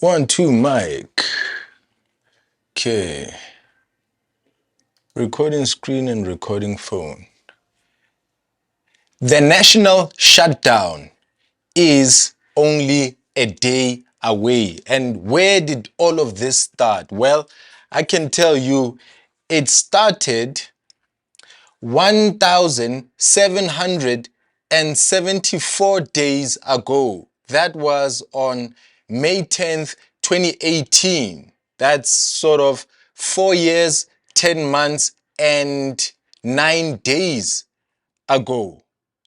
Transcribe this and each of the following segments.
1, 2, mic. Okay. Recording screen and recording phone. The national shutdown is only a day away. And where did all of this start? Well, I can tell you it started 1,774 days ago. That was on May 10th, 2018. That's sort of 4 years, 10 months, and 9 days ago,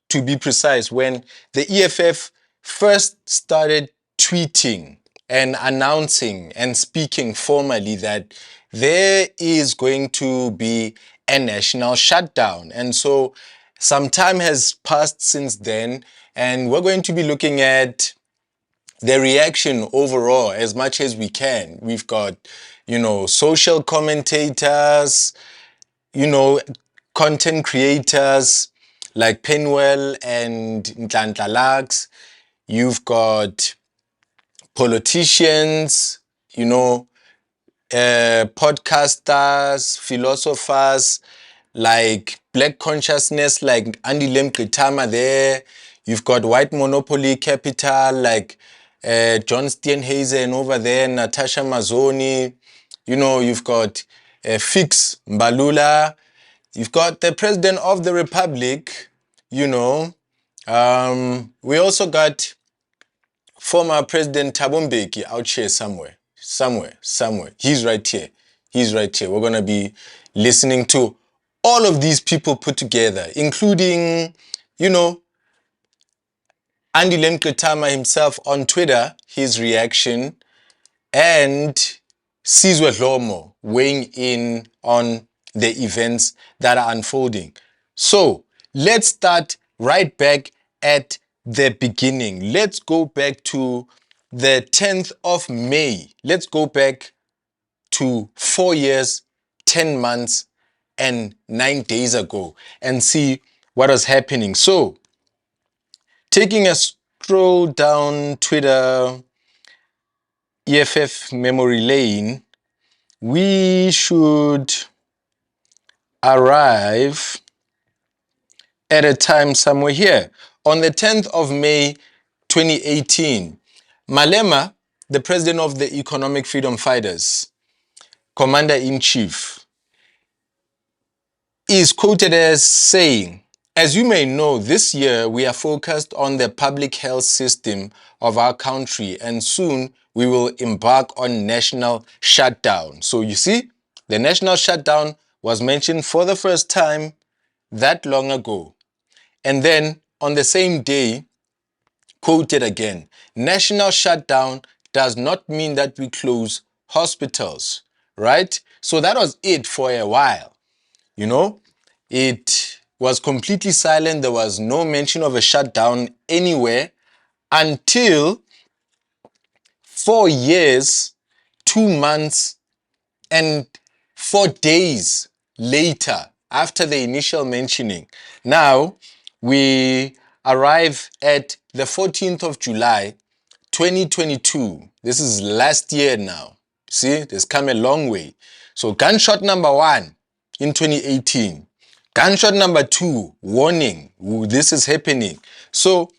to be precise, when the EFF first started tweeting and announcing and speaking formally that there is going to be a national shutdown. And so some time has passed since then, and we're going to be looking at the reaction overall as much as we can. We've got, social commentators, content creators like Penuel and Nhlanhla Lux. You've got politicians, podcasters, philosophers like Black Consciousness, like Nhlanhla there. You've got White Monopoly Capital, like John Steenhuisen over there, Natasha Mazzoni. You've got Fix Mbalula. You've got the President of the Republic, we also got former President Thabo Mbeki out here somewhere. He's right here. We're going to be listening to all of these people put together, including, Nhlanhla himself on Twitter, his reaction, and Sizwe Dlomo weighing in on the events that are unfolding. So let's start right back at the beginning. Let's go back to the 10th of May. Let's go back to 4 years, 10 months, and 9 days ago and see what was happening. So, taking a stroll down Twitter, EFF memory lane, we should arrive at a time somewhere here. On the 10th of May, 2018, Malema, the president of the Economic Freedom Fighters, commander-in-chief, is quoted as saying, "As you may know, this year we are focused on the public health system of our country, and soon we will embark on national shutdown." So you see, the national shutdown was mentioned for the first time that long ago. And then on the same day, quoted again, "National shutdown does not mean that we close hospitals," right? So that was it for a while. It was completely silent. There was no mention of a shutdown anywhere until 4 years, 2 months, and 4 days later, after the initial mentioning. Now, we arrive at the 14th of July, 2022. This is last year now. See, it's come a long way. So gunshot number 1 in 2018. Gunshot number 2, warning, this is happening. So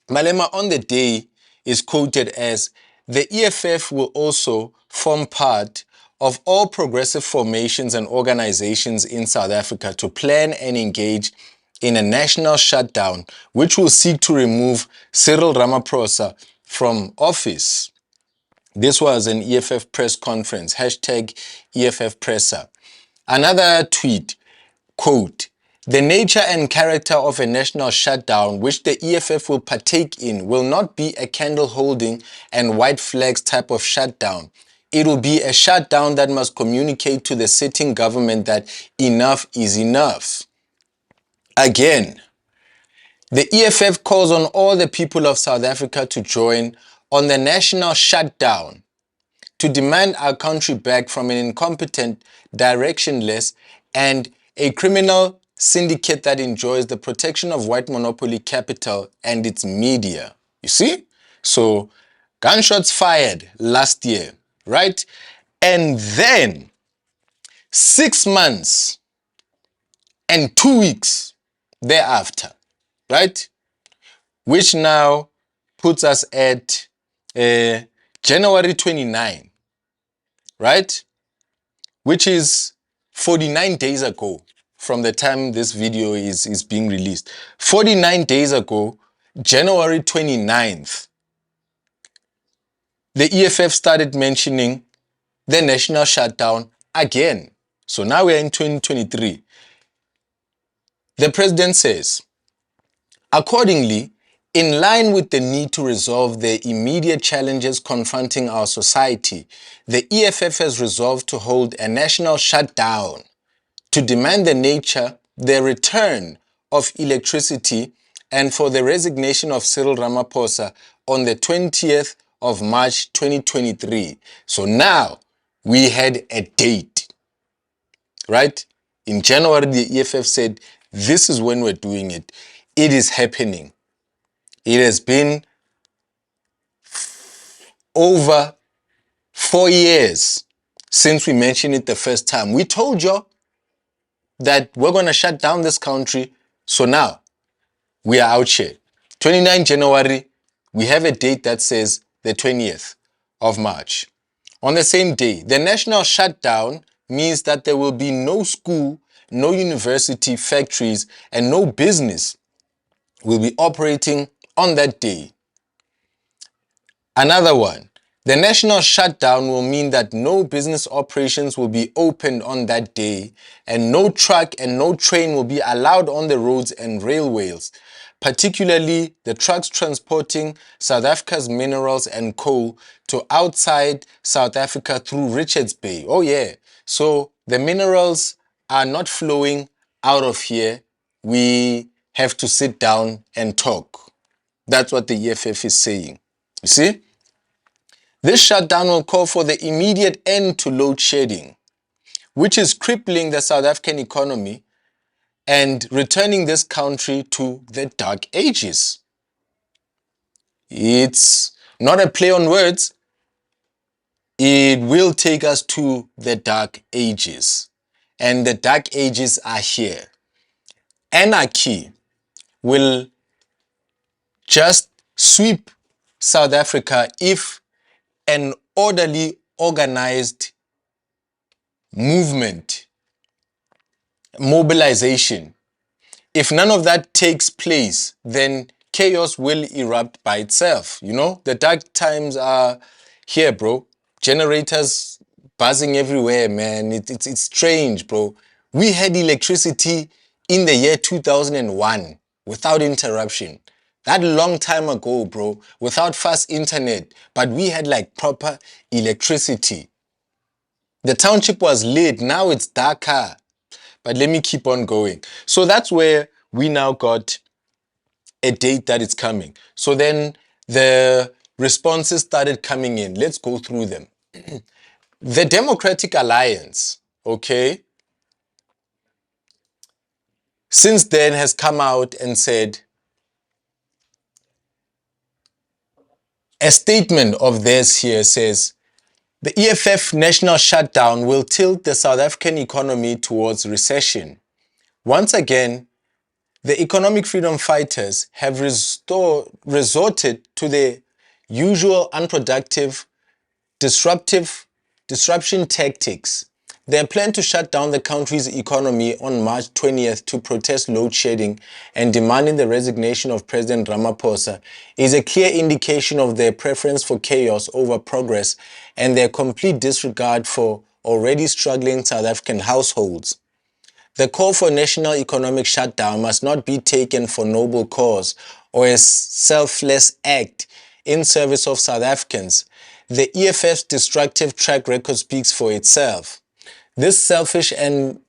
Malema on the day is quoted as, "The EFF will also form part of all progressive formations and organizations in South Africa to plan and engage in a national shutdown, which will seek to remove Cyril Ramaphosa from office." This was an EFF press conference, hashtag EFF presser. Another tweet, quote, "The nature and character of a national shutdown which the EFF will partake in will not be a candle holding and white flags type of shutdown. It will be a shutdown that must communicate to the sitting government that enough is enough." Again, the EFF calls on all the people of South Africa to join on the national shutdown to demand our country back from an incompetent, directionless, and a criminal syndicate that enjoys the protection of white monopoly capital and its media. You see? So Gunshots fired last year, right? And then 6 months and 2 weeks thereafter, right? Which now puts us at January 29, right? Which is 49 days ago from the time this video is being released. 49 days ago, January 29th, the EFF started mentioning the national shutdown again. So now we're in 2023. The president says, accordingly, in line with the need to resolve the immediate challenges confronting our society, the EFF has resolved to hold a national shutdown to demand the return of electricity and for the resignation of Cyril Ramaphosa on the 20th of March 2023. So now we had a date, right? In January, the EFF said, this is when we're doing it. It is happening. It has been over 4 years since we mentioned it the first time. We told you that we're going to shut down this country. So now we are out here. 29 January, we have a date that says the 20th of March. On the same day, the national shutdown means that there will be no school, no university, factories, and no business will be operating on that day. Another one, the national shutdown will mean that no business operations will be opened on that day and no truck and no train will be allowed on the roads and railways, particularly the trucks transporting South Africa's minerals and coal to outside South Africa through Richards Bay. Oh yeah, so the minerals are not flowing out of here. We have to sit down and talk. That's what the EFF is saying. You see? This shutdown will call for the immediate end to load shedding, which is crippling the South African economy and returning this country to the dark ages. It's not a play on words. It will take us to the dark ages. And the dark ages are here. Anarchy will just sweep South Africa if an orderly, organized movement, mobilization, if none of that takes place, then chaos will erupt by itself. You know, the dark times are here, bro. Generators buzzing everywhere, man. It's strange, bro. We had electricity in the year 2001 without interruption. That long time ago, bro, without fast internet, but we had like proper electricity. The township was lit, now it's darker. But let me keep on going. So that's where we now got a date that it's coming. So then the responses started coming in. Let's go through them. The Democratic Alliance, okay, since then has come out and said, a statement of theirs here says, the EFF national shutdown will tilt the South African economy towards recession. Once again, the economic freedom fighters have resorted to the usual unproductive, disruption tactics. Their plan to shut down the country's economy on March 20th to protest load shedding and demanding the resignation of President Ramaphosa is a clear indication of their preference for chaos over progress and their complete disregard for already struggling South African households. The call for national economic shutdown must not be taken for noble cause or a selfless act in service of South Africans. The EFF's destructive track record speaks for itself. This selfish and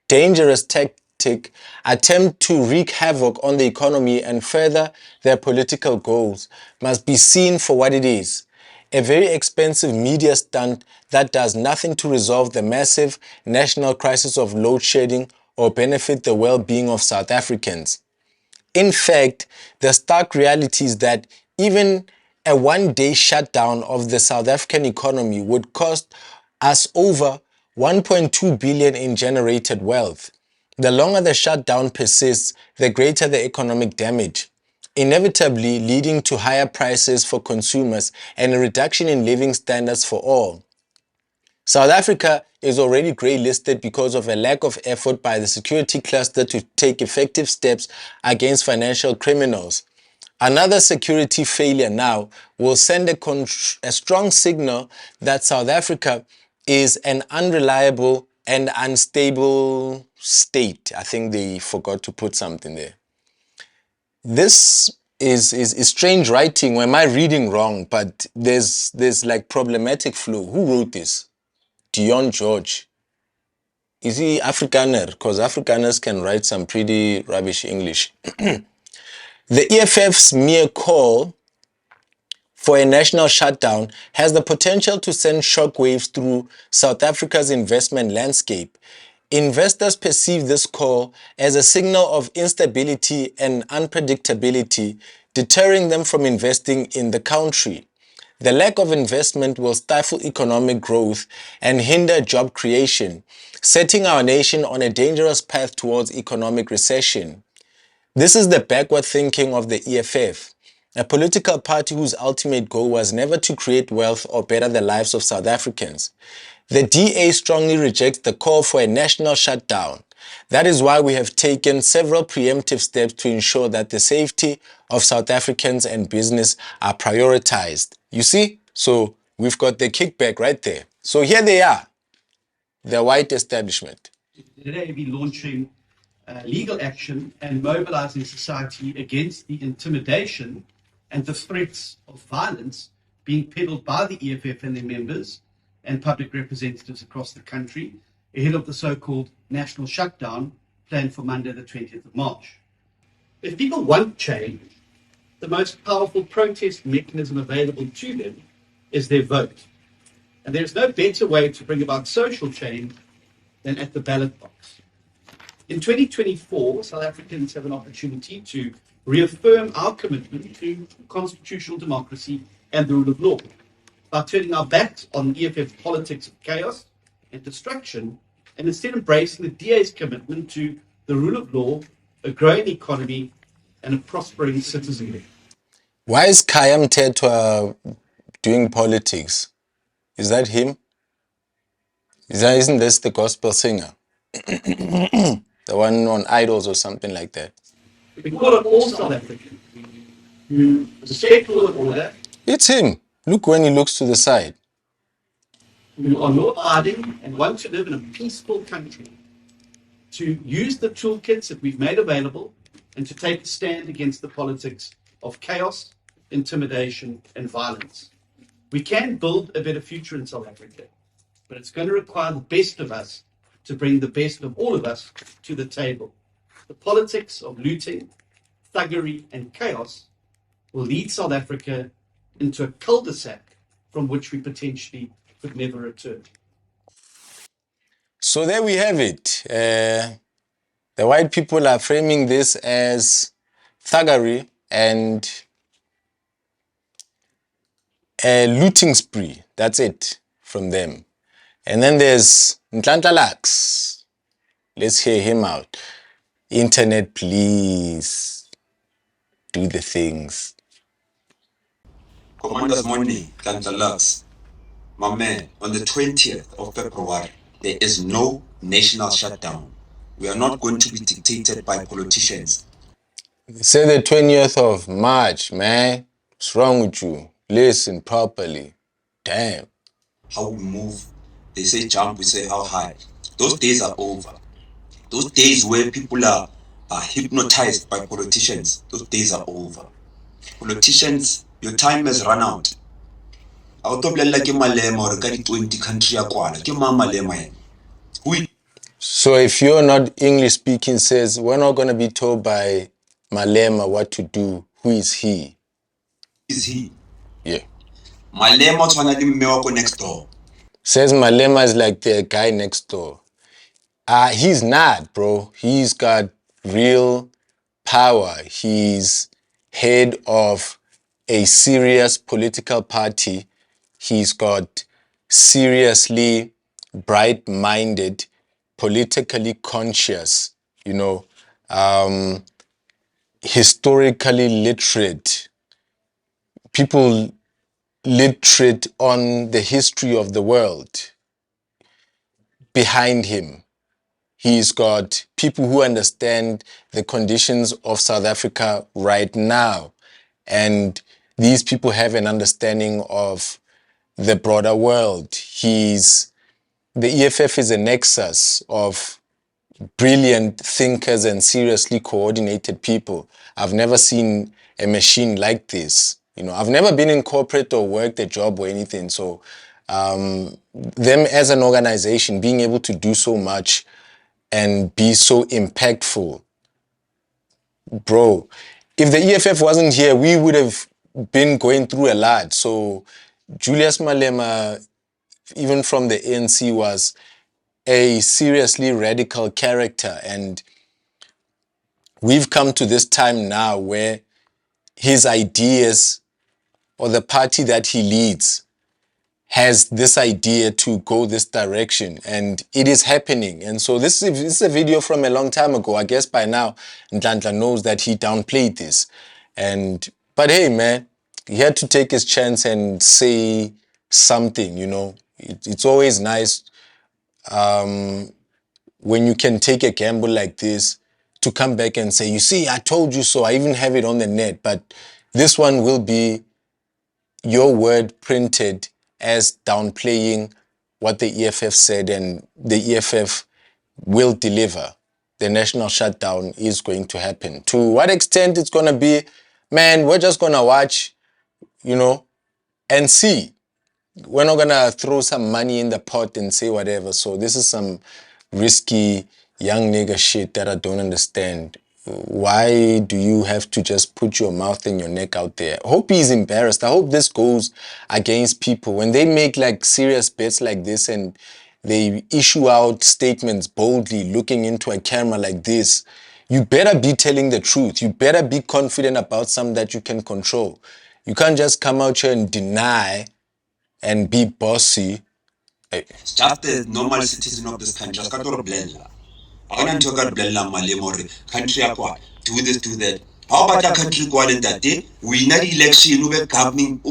dangerous tactic attempt to wreak havoc on the economy and further their political goals must be seen for what it is. A very expensive media stunt that does nothing to resolve the massive national crisis of load shedding or benefit the well-being of South Africans. In fact, the stark reality is that even a one-day shutdown of the South African economy would cost us over 1.2 billion in generated wealth. The longer the shutdown persists, the greater the economic damage, inevitably leading to higher prices for consumers and a reduction in living standards for all. South Africa is already grey-listed because of a lack of effort by the security cluster to take effective steps against financial criminals. Another security failure now will send a strong signal that South Africa is an unreliable and unstable state. I think they forgot to put something there. This is strange writing. Or am I reading wrong? But there's like problematic flow. Who wrote this? Dion George. Is he Afrikaner? Because Afrikaners can write some pretty rubbish English. The EFF's mere call for a national shutdown has the potential to send shockwaves through South Africa's investment landscape. Investors perceive this call as a signal of instability and unpredictability, deterring them from investing in the country. The lack of investment will stifle economic growth and hinder job creation, setting our nation on a dangerous path towards economic recession. This is the backward thinking of the EFF, a political party whose ultimate goal was never to create wealth or better the lives of South Africans. The DA strongly rejects the call for a national shutdown. That is why we have taken several preemptive steps to ensure that the safety of South Africans and business are prioritized. You see? So we've got the kickback right there. So here they are, the white establishment. Today be launching legal action and mobilizing society against the intimidation and the threats of violence being peddled by the EFF and their members and public representatives across the country ahead of the so-called national shutdown planned for Monday, the 20th of March. If people want change, the most powerful protest mechanism available to them is their vote. And there's no better way to bring about social change than at the ballot box. In 2024, South Africans have an opportunity to reaffirm our commitment to constitutional democracy and the rule of law by turning our backs on EFF's politics of chaos and destruction and instead embracing the DA's commitment to the rule of law, a growing economy, and a prospering citizenry. Why is Kayam Tetwa doing politics? Is that him? Isn't this the gospel singer? The one on Idols or something like that. We call on all South Africans who respect law and order. It's him. Look when he looks to the side. Who are law-abiding and want to live in a peaceful country, to use the toolkits that we've made available and to take a stand against the politics of chaos, intimidation, and violence. We can build a better future in South Africa, but it's going to require the best of us to bring the best of all of us to the table. The politics of looting, thuggery, and chaos will lead South Africa into a cul-de-sac from which we potentially could never return. So there we have it. The white people are framing this as thuggery and a looting spree. That's it from them. And then there's Nhlanhla Lux. Let's hear him out. Internet, please do the things. Commanders morning, Nhlanhla Lux. My man, on the 20th of February, there is no national shutdown. We are not going to be dictated by politicians. They say the 20th of March, man. What's wrong with you? Listen properly. Damn. How we move, they say jump, we say how high. Those days are over. Those days where people are hypnotized by politicians, those days are over. Politicians, your time has run out. So if you're not English speaking, says we're not going to be told by Malema what to do. Who is he? Is he? Yeah. Malema next door. Says Malema is like the guy next door. He's not, bro. He's got real power. He's head of a serious political party. He's got seriously bright-minded, politically conscious, historically literate people, literate on the history of the world behind him. He's got people who understand the conditions of South Africa right now. And these people have an understanding of the broader world. The EFF is a nexus of brilliant thinkers and seriously coordinated people. I've never seen a machine like this. I've never been in corporate or worked a job or anything. So them as an organization being able to do so much and be so impactful, bro, if the EFF wasn't here, we would have been going through a lot. So Julius Malema, even from the ANC, was a seriously radical character. And we've come to this time now where his ideas, or the party that he leads, has this idea to go this direction, and it is happening. And so this is a video from a long time ago. I guess by now Nhlanhla knows that he downplayed this, but hey man, he had to take his chance and say something. It's always nice when you can take a gamble like this to come back and say, you see, I told you so. I even have it on the net. But this one will be your word printed as downplaying what the EFF said, and the EFF will deliver. The national shutdown is going to happen. To what extent it's going to be, man, we're just going to watch, and see. We're not going to throw some money in the pot and say whatever. So this is some risky young nigga shit that I don't understand. Why do you have to just put your mouth and your neck out there? I hope he's embarrassed. I hope this goes against people. When they make like serious bets like this and they issue out statements boldly looking into a camera like this, you better be telling the truth. You better be confident about something that you can control. You can't just come out here and deny and be bossy. It's just the normal citizen of this country. I can't blame. I don't talk about blame Malema country akwa. Do this, do that. How about a country going that day? We need election, ube governing,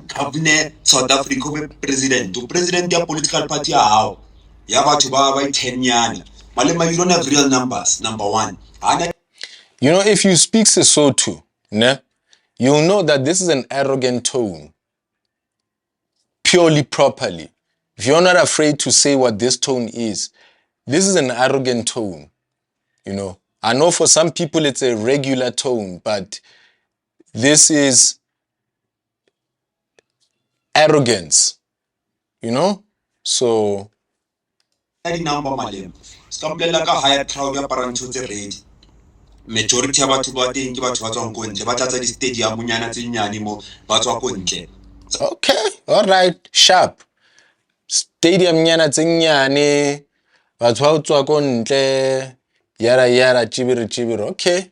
governor South Africa, ube president. The president of political party how? Ya batho ba ba 10 yana. Malema, you don't have real numbers. Number one. If you speak Sesotho, you'll know that this is an arrogant tone. Purely properly. If you're not afraid to say what this tone is, this is an arrogant tone. I know for some people it's a regular tone, but this is arrogance, so number Malema. Stop like a higher crowd ya parantho tse ready. Majority ya batho ba teng ke batho ba tswang ko ntle ba tlatsa di stadium nyana tse nyane mo ba tswa ko ntle. Okay, all right, sharp. Stadium nyana tse nyane batho ba tswa ko ntle, yara yara, chibiri. Okay.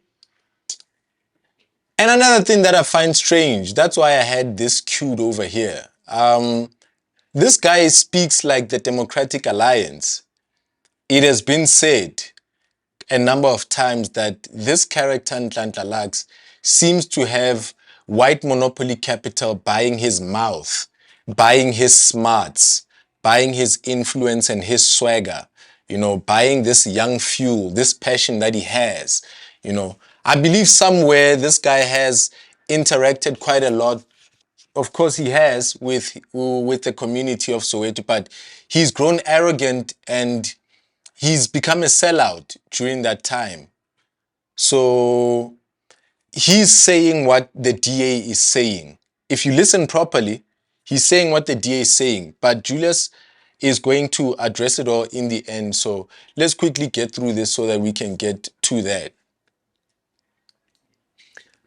And another thing that I find strange, that's why I had this queued over here. This guy speaks like the Democratic Alliance. It has been said a number of times that this character, Nhlanhla Lux, seems to have white monopoly capital buying his mouth, buying his smarts, buying his influence and his swagger, buying this young fuel, this passion that he has. I believe somewhere this guy has interacted quite a lot. Of course he has with the community of Soweto, but he's grown arrogant and he's become a sellout during that time. So he's saying what the DA is saying. If you listen properly, he's saying what the DA is saying, but Julius is going to address it all in the end. So let's quickly get through this so that we can get to that.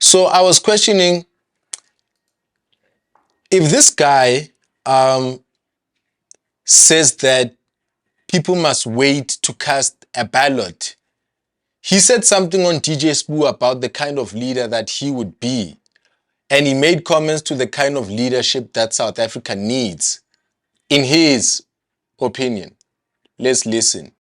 So I was questioning if this guy says that people must wait to cast a ballot. He said something on DJ Spoo about the kind of leader that he would be. And he made comments to the kind of leadership that South Africa needs, in his opinion. Let's listen.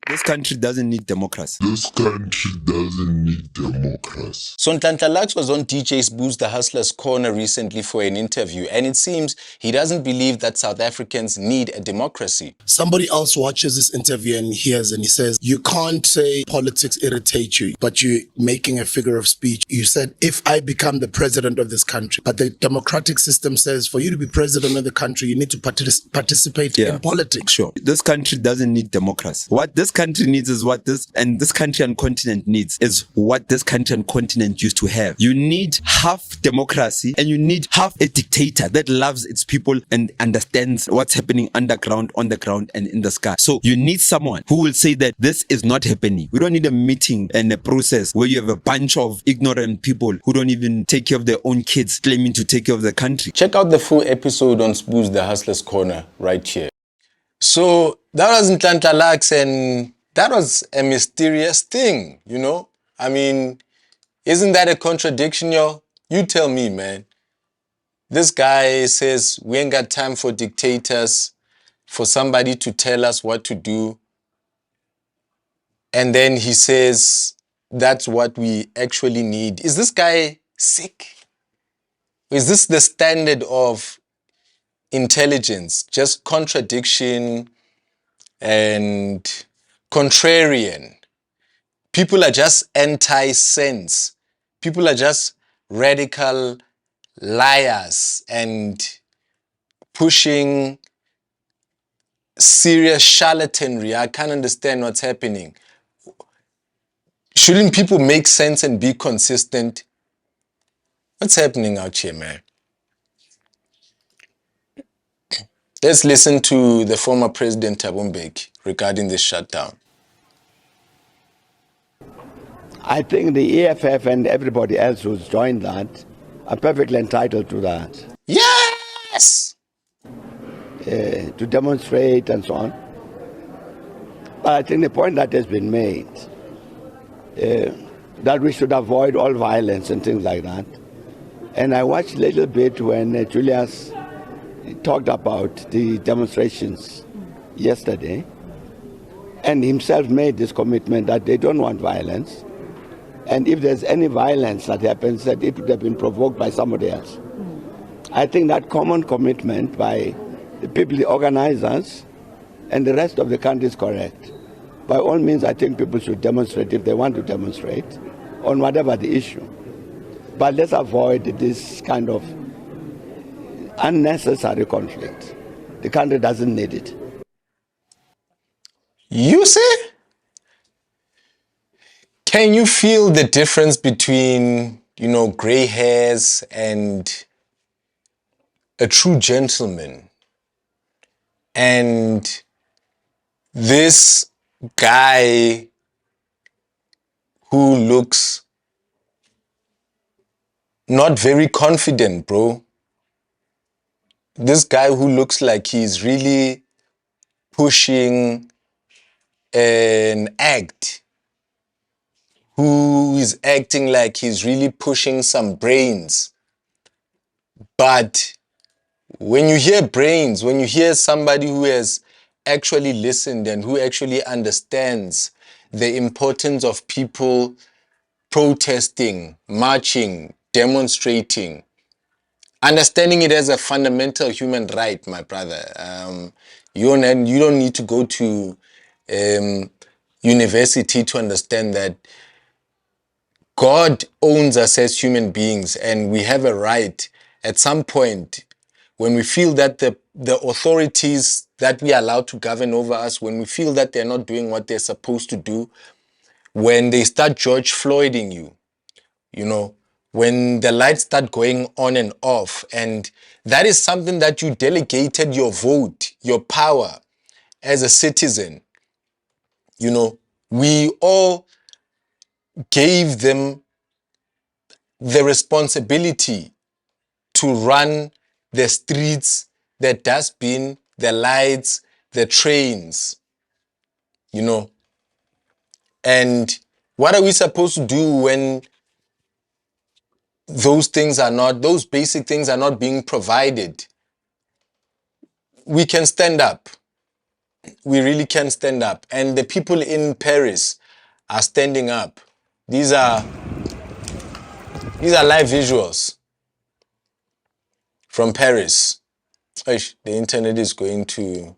This country doesn't need democracy. This country doesn't need democracy. So Nhlanhla Lux was on DJ Sbu's The Hustler's Corner recently for an interview, and it seems he doesn't believe that South Africans need a democracy. Somebody else watches this interview and hears and he says, you can't say politics irritate you, but you're making a figure of speech. You said, if I become the president of this country, but the democratic system says for you to be president of the country, you need to participate in politics. Sure. This country doesn't need democracy. What this country needs is this country and continent needs is what this country and continent used to have. You need half democracy and you need half a dictator that loves its people and understands what's happening underground, on the ground, and in the sky. So you need someone who will say that this is not happening. We don't need a meeting and a process where you have a bunch of ignorant people who don't even take care of their own kids claiming to take care of the country. Check out the full episode on Sbu's The Hustler's Corner right here. So that was Nhlanhla Lux, and that was a mysterious thing, you know? I mean, isn't that a contradiction, yo? You tell me, man. This guy says we ain't got time for dictators, for somebody to tell us what to do. And then he says that's what we actually need. Is this guy sick? Is this the standard of intelligence? Just contradiction and contrarian. People are just anti-sense. People are just radical liars and pushing serious charlatanry. I can't understand what's happening. Shouldn't people make sense and be consistent? What's happening out here, man? Let's listen to the former President Thabo Mbeki regarding this shutdown. I think the EFF and everybody else who's joined that are perfectly entitled to that. Yes! To demonstrate and so on. But I think the point that has been made, that we should avoid all violence and things like that. And I watched a little bit when Julius talked about the demonstrations yesterday, and himself made this commitment that they don't want violence. And if there's any violence that happens, that it would have been provoked by somebody else. I think that common commitment by the people, the organizers, and the rest of the country is correct. By all means, I think people should demonstrate if they want to demonstrate on whatever the issue. But let's avoid this kind of unnecessary conflict. The country doesn't need it. You see? Can you feel the difference between, gray hairs and a true gentleman? And this guy who looks not very confident, bro. This guy who looks like he's really pushing an act, who is acting like he's really pushing some brains. But when you hear brains, when you hear somebody who has actually listened and who actually understands the importance of people protesting, marching, demonstrating, understanding it as a fundamental human right, my brother. You don't need to go to university to understand that God owns us as human beings, and we have a right at some point when we feel that the authorities that we allow to govern over us, when we feel that they're not doing what they're supposed to do, when they start George Floyding you, when the lights start going on and off, and that is something that you delegated your vote, your power as a citizen. We all gave them the responsibility to run the streets, the dustbin, the lights, the trains, And what are we supposed to do when those basic things are not being provided, we can stand up. We really can stand up. And the people in Paris are standing up. These are live visuals from Paris. The internet is going to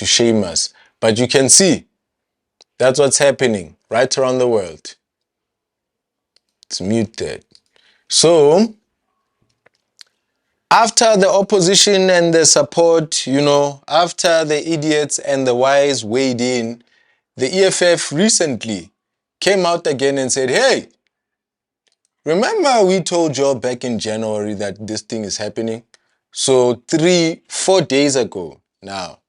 shame us. But you can see that's what's happening right around the world. It's muted. So, after the opposition and the support, after the idiots and the wise weighed in, the EFF recently came out again and said, hey, remember we told you back in January that this thing is happening? So 3-4 days ago now,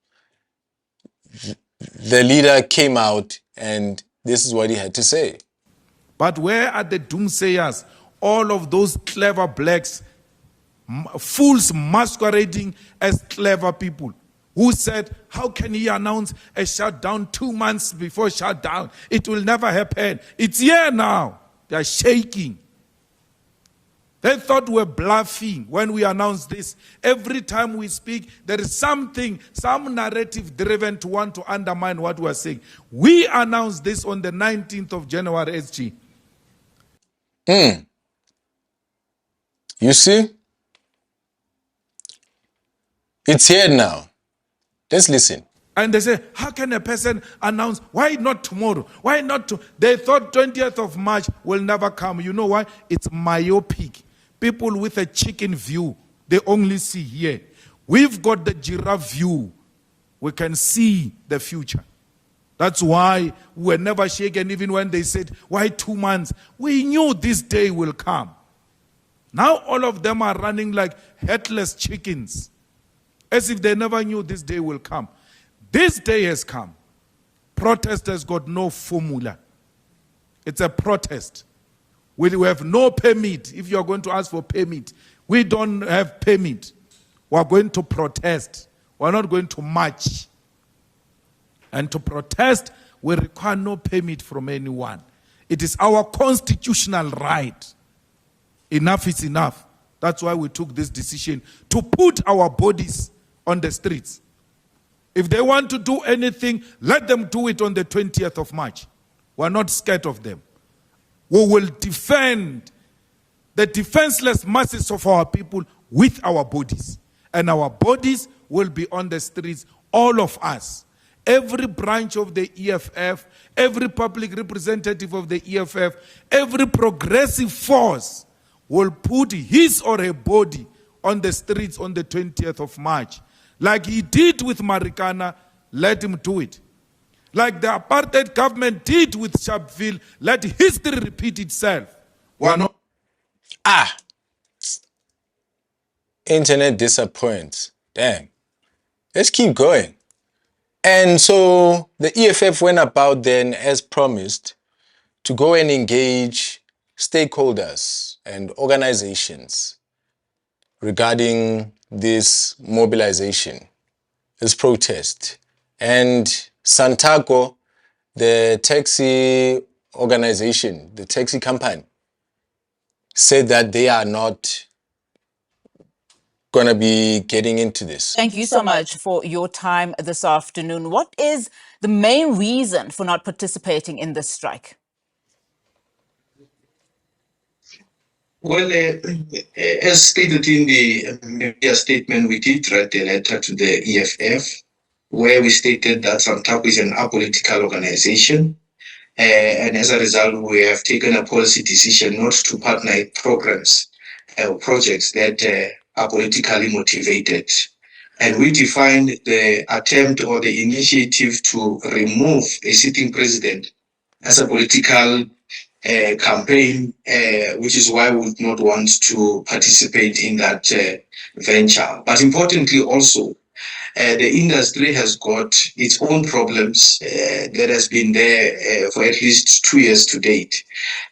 the leader came out and this is what he had to say. But where are the doomsayers? All of those clever blacks, fools masquerading as clever people, who said, how can he announce a shutdown 2 months before shutdown? It will never happen. It's here now. They are shaking. They thought we were bluffing when we announced this. Every time we speak, there is something, some narrative driven to want to undermine what we are saying. We announced this on the 19th of January, SG. You see? It's here now. Let's listen. And they say, how can a person announce? Why not tomorrow? Why not? They thought 20th of March will never come. You know why? It's myopic. People with a chicken view, they only see here. We've got the giraffe view. We can see the future. That's why we were never shaken, even when they said, why 2 months? We knew this day will come. Now all of them are running like headless chickens, as if they never knew this day will come. This day has come. Protest has got no formula. It's a protest. We have no permit. If you are going to ask for permit, we don't have permit. We are going to protest. We are not going to march. And to protest, we require no permit from anyone. It is our constitutional right. Enough is enough. That's why we took this decision to put our bodies on the streets. If they want to do anything, let them do it on the 20th of March. We're not scared of them. We will defend the defenseless masses of our people with our bodies. And our bodies will be on the streets, all of us. Every branch of the EFF, every public representative of the EFF, every progressive force will put his or her body on the streets on the 20th of March. Like he did with Marikana, let him do it. Like the apartheid government did with Sharpeville, let history repeat itself. We're not. Internet disappoints. Damn. Let's keep going. And so the EFF went about then, as promised, to go and engage stakeholders and organizations regarding this mobilization, this protest. And Santaco, the taxi organization, the taxi company, said that they are not going to be getting into this. Thank you so much for your time this afternoon. What is the main reason for not participating in this strike? Well, as stated in the media statement, we did write a letter to the EFF where we stated that Santaco is an apolitical organization. And as a result, we have taken a policy decision not to partner in programs or projects that are politically motivated. And we defined the attempt or the initiative to remove a sitting president as a political campaign, which is why we would not want to participate in that venture. But importantly also, the industry has got its own problems that has been there for at least 2 years to date.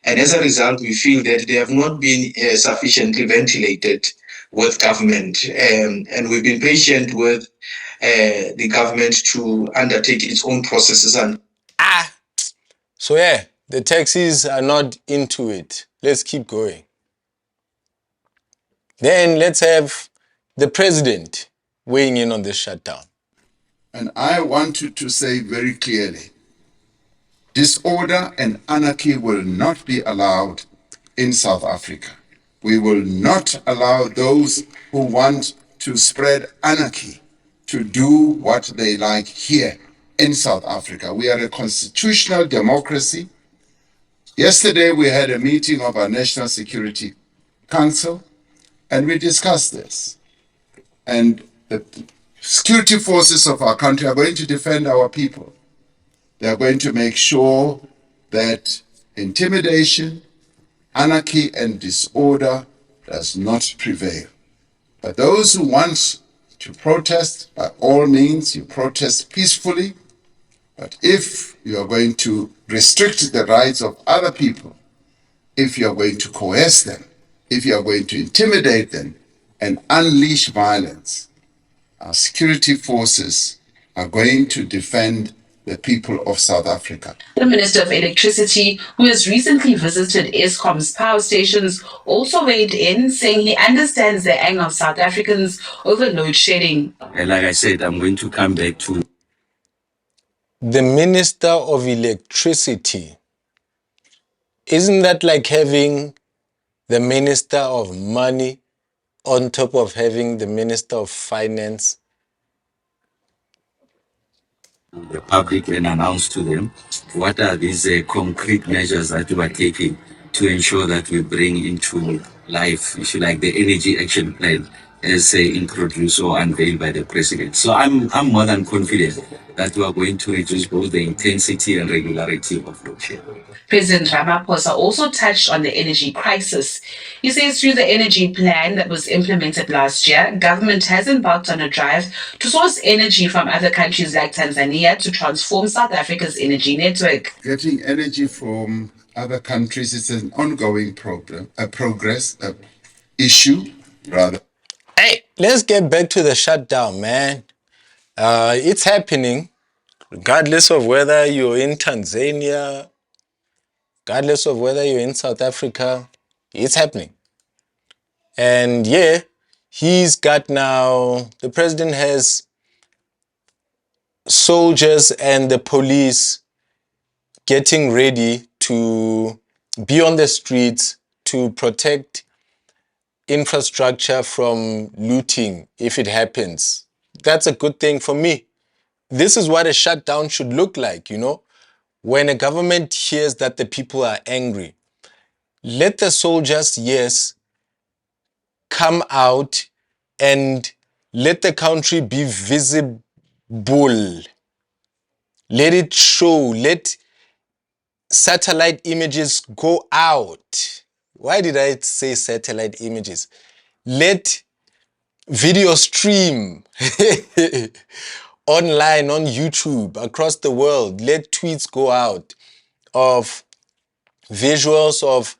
And as a result, we feel that they have not been sufficiently ventilated with government. And we've been patient with the government to undertake its own processes. So yeah, the taxis are not into it. Let's keep going. Then let's have the president weighing in on this shutdown. And I wanted to say very clearly, disorder and anarchy will not be allowed in South Africa. We will not allow those who want to spread anarchy to do what they like here in South Africa. We are a constitutional democracy. Yesterday we had a meeting of our National Security Council and we discussed this. And the security forces of our country are going to defend our people. They are going to make sure that intimidation, anarchy, and disorder does not prevail. But those who want to protest, by all means, you protest peacefully. But if you are going to restrict the rights of other people, if you are going to coerce them, if you are going to intimidate them and unleash violence, our security forces are going to defend the people of South Africa. The Minister of Electricity, who has recently visited Eskom's power stations, also weighed in, saying he understands the anger of South Africans over load shedding. And like I said, I'm going to come back to The Minister of Electricity. Isn't that like having the Minister of Money on top of having the Minister of Finance? the public and announce to them what are these concrete measures that we are taking to ensure that we bring into life, if you like, the energy action plan as introduced or unveiled by the president. So I'm more than confident that we are going to reduce both the intensity and regularity of load shedding. President Ramaphosa also touched on the energy crisis. He says through the energy plan that was implemented last year, government has embarked on a drive to source energy from other countries like Tanzania to transform South Africa's energy network. Getting energy from other countries is an ongoing issue, rather. Hey, let's get back to the shutdown, man. It's happening, regardless of whether you're in Tanzania, regardless of whether you're in South Africa, it's happening. And yeah, the president has soldiers and the police getting ready to be on the streets to protect infrastructure from looting if it happens. That's a good thing for me. This is what a shutdown should look like, you know? When a government hears that the people are angry, let the soldiers, yes, come out and let the country be visible. Let it show, let satellite images go out. Why did I say satellite images? Let video stream online on YouTube across the world. Let tweets go out of visuals of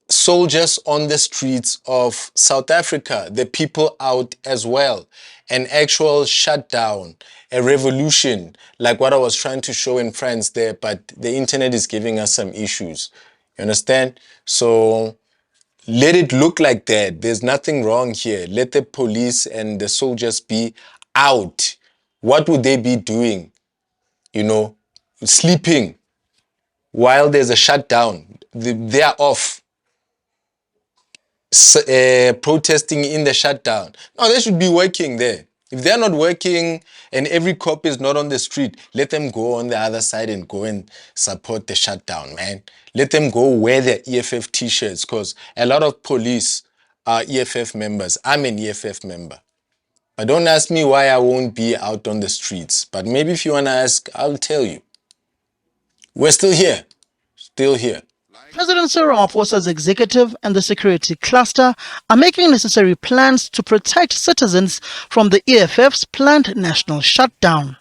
soldiers on the streets of South Africa, the people out as well. An actual shutdown, a revolution, like what I was trying to show in France there, but the internet is giving us some issues. You understand? So let it look like that. There's nothing wrong here. Let the police and the soldiers be out. What would they be doing? You know, sleeping while there's a shutdown. They are off. Protesting in the shutdown. No, they should be working there. If they're not working and every cop is not on the street, let them go on the other side and go and support the shutdown, man. Let them go wear their EFF t-shirts because a lot of police are EFF members. I'm an EFF member. But don't ask me why I won't be out on the streets. But maybe if you want to ask, I'll tell you. We're still here. Still here. President Ramaphosa's executive and the security cluster are making necessary plans to protect citizens from the EFF's planned national shutdown.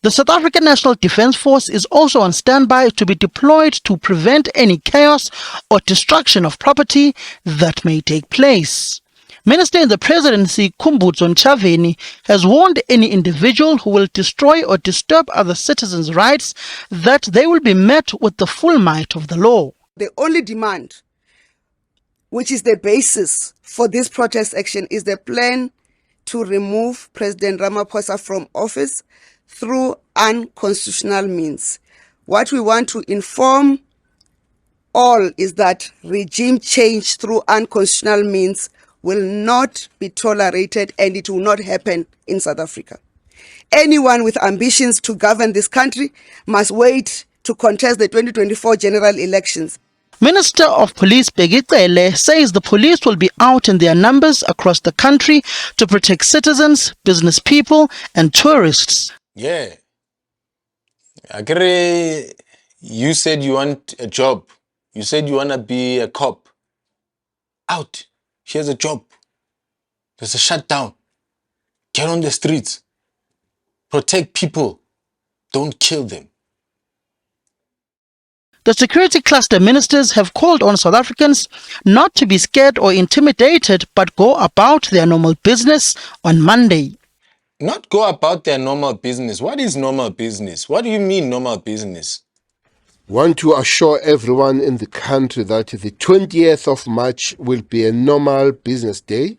The South African National Defence Force is also on standby to be deployed to prevent any chaos or destruction of property that may take place. Minister in the presidency, Khumbudzo Ntshavheni, has warned any individual who will destroy or disturb other citizens' rights that they will be met with the full might of the law. The only demand which is the basis for this protest action, is the plan to remove President Ramaphosa from office through unconstitutional means. What we want to inform all is that regime change through unconstitutional means will not be tolerated, and it will not happen in South Africa. Anyone with ambitions to govern this country must wait to contest the 2024 general elections. Minister of Police Bheki Cele says the police will be out in their numbers across the country to protect citizens, business people and tourists. Yeah. Agree. You said you want a job. You said you want to be a cop. Out. Here's a job. There's a shutdown. Get on the streets. Protect people. Don't kill them. The security cluster ministers have called on South Africans not to be scared or intimidated, but go about their normal business on Monday. Not go about their normal business. What is normal business? What do you mean normal business? Want to assure everyone in the country that the 20th of March will be a normal business day.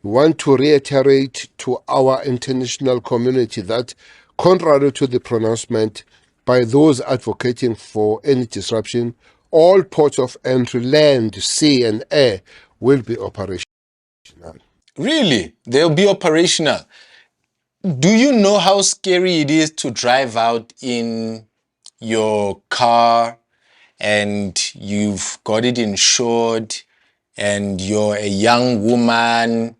We want to reiterate to our international community that, contrary to the pronouncement by those advocating for any disruption, all ports of entry, land, sea and air will be operational. Really? They'll be operational. Do you know how scary it is to drive out in your car and you've got it insured and you're a young woman,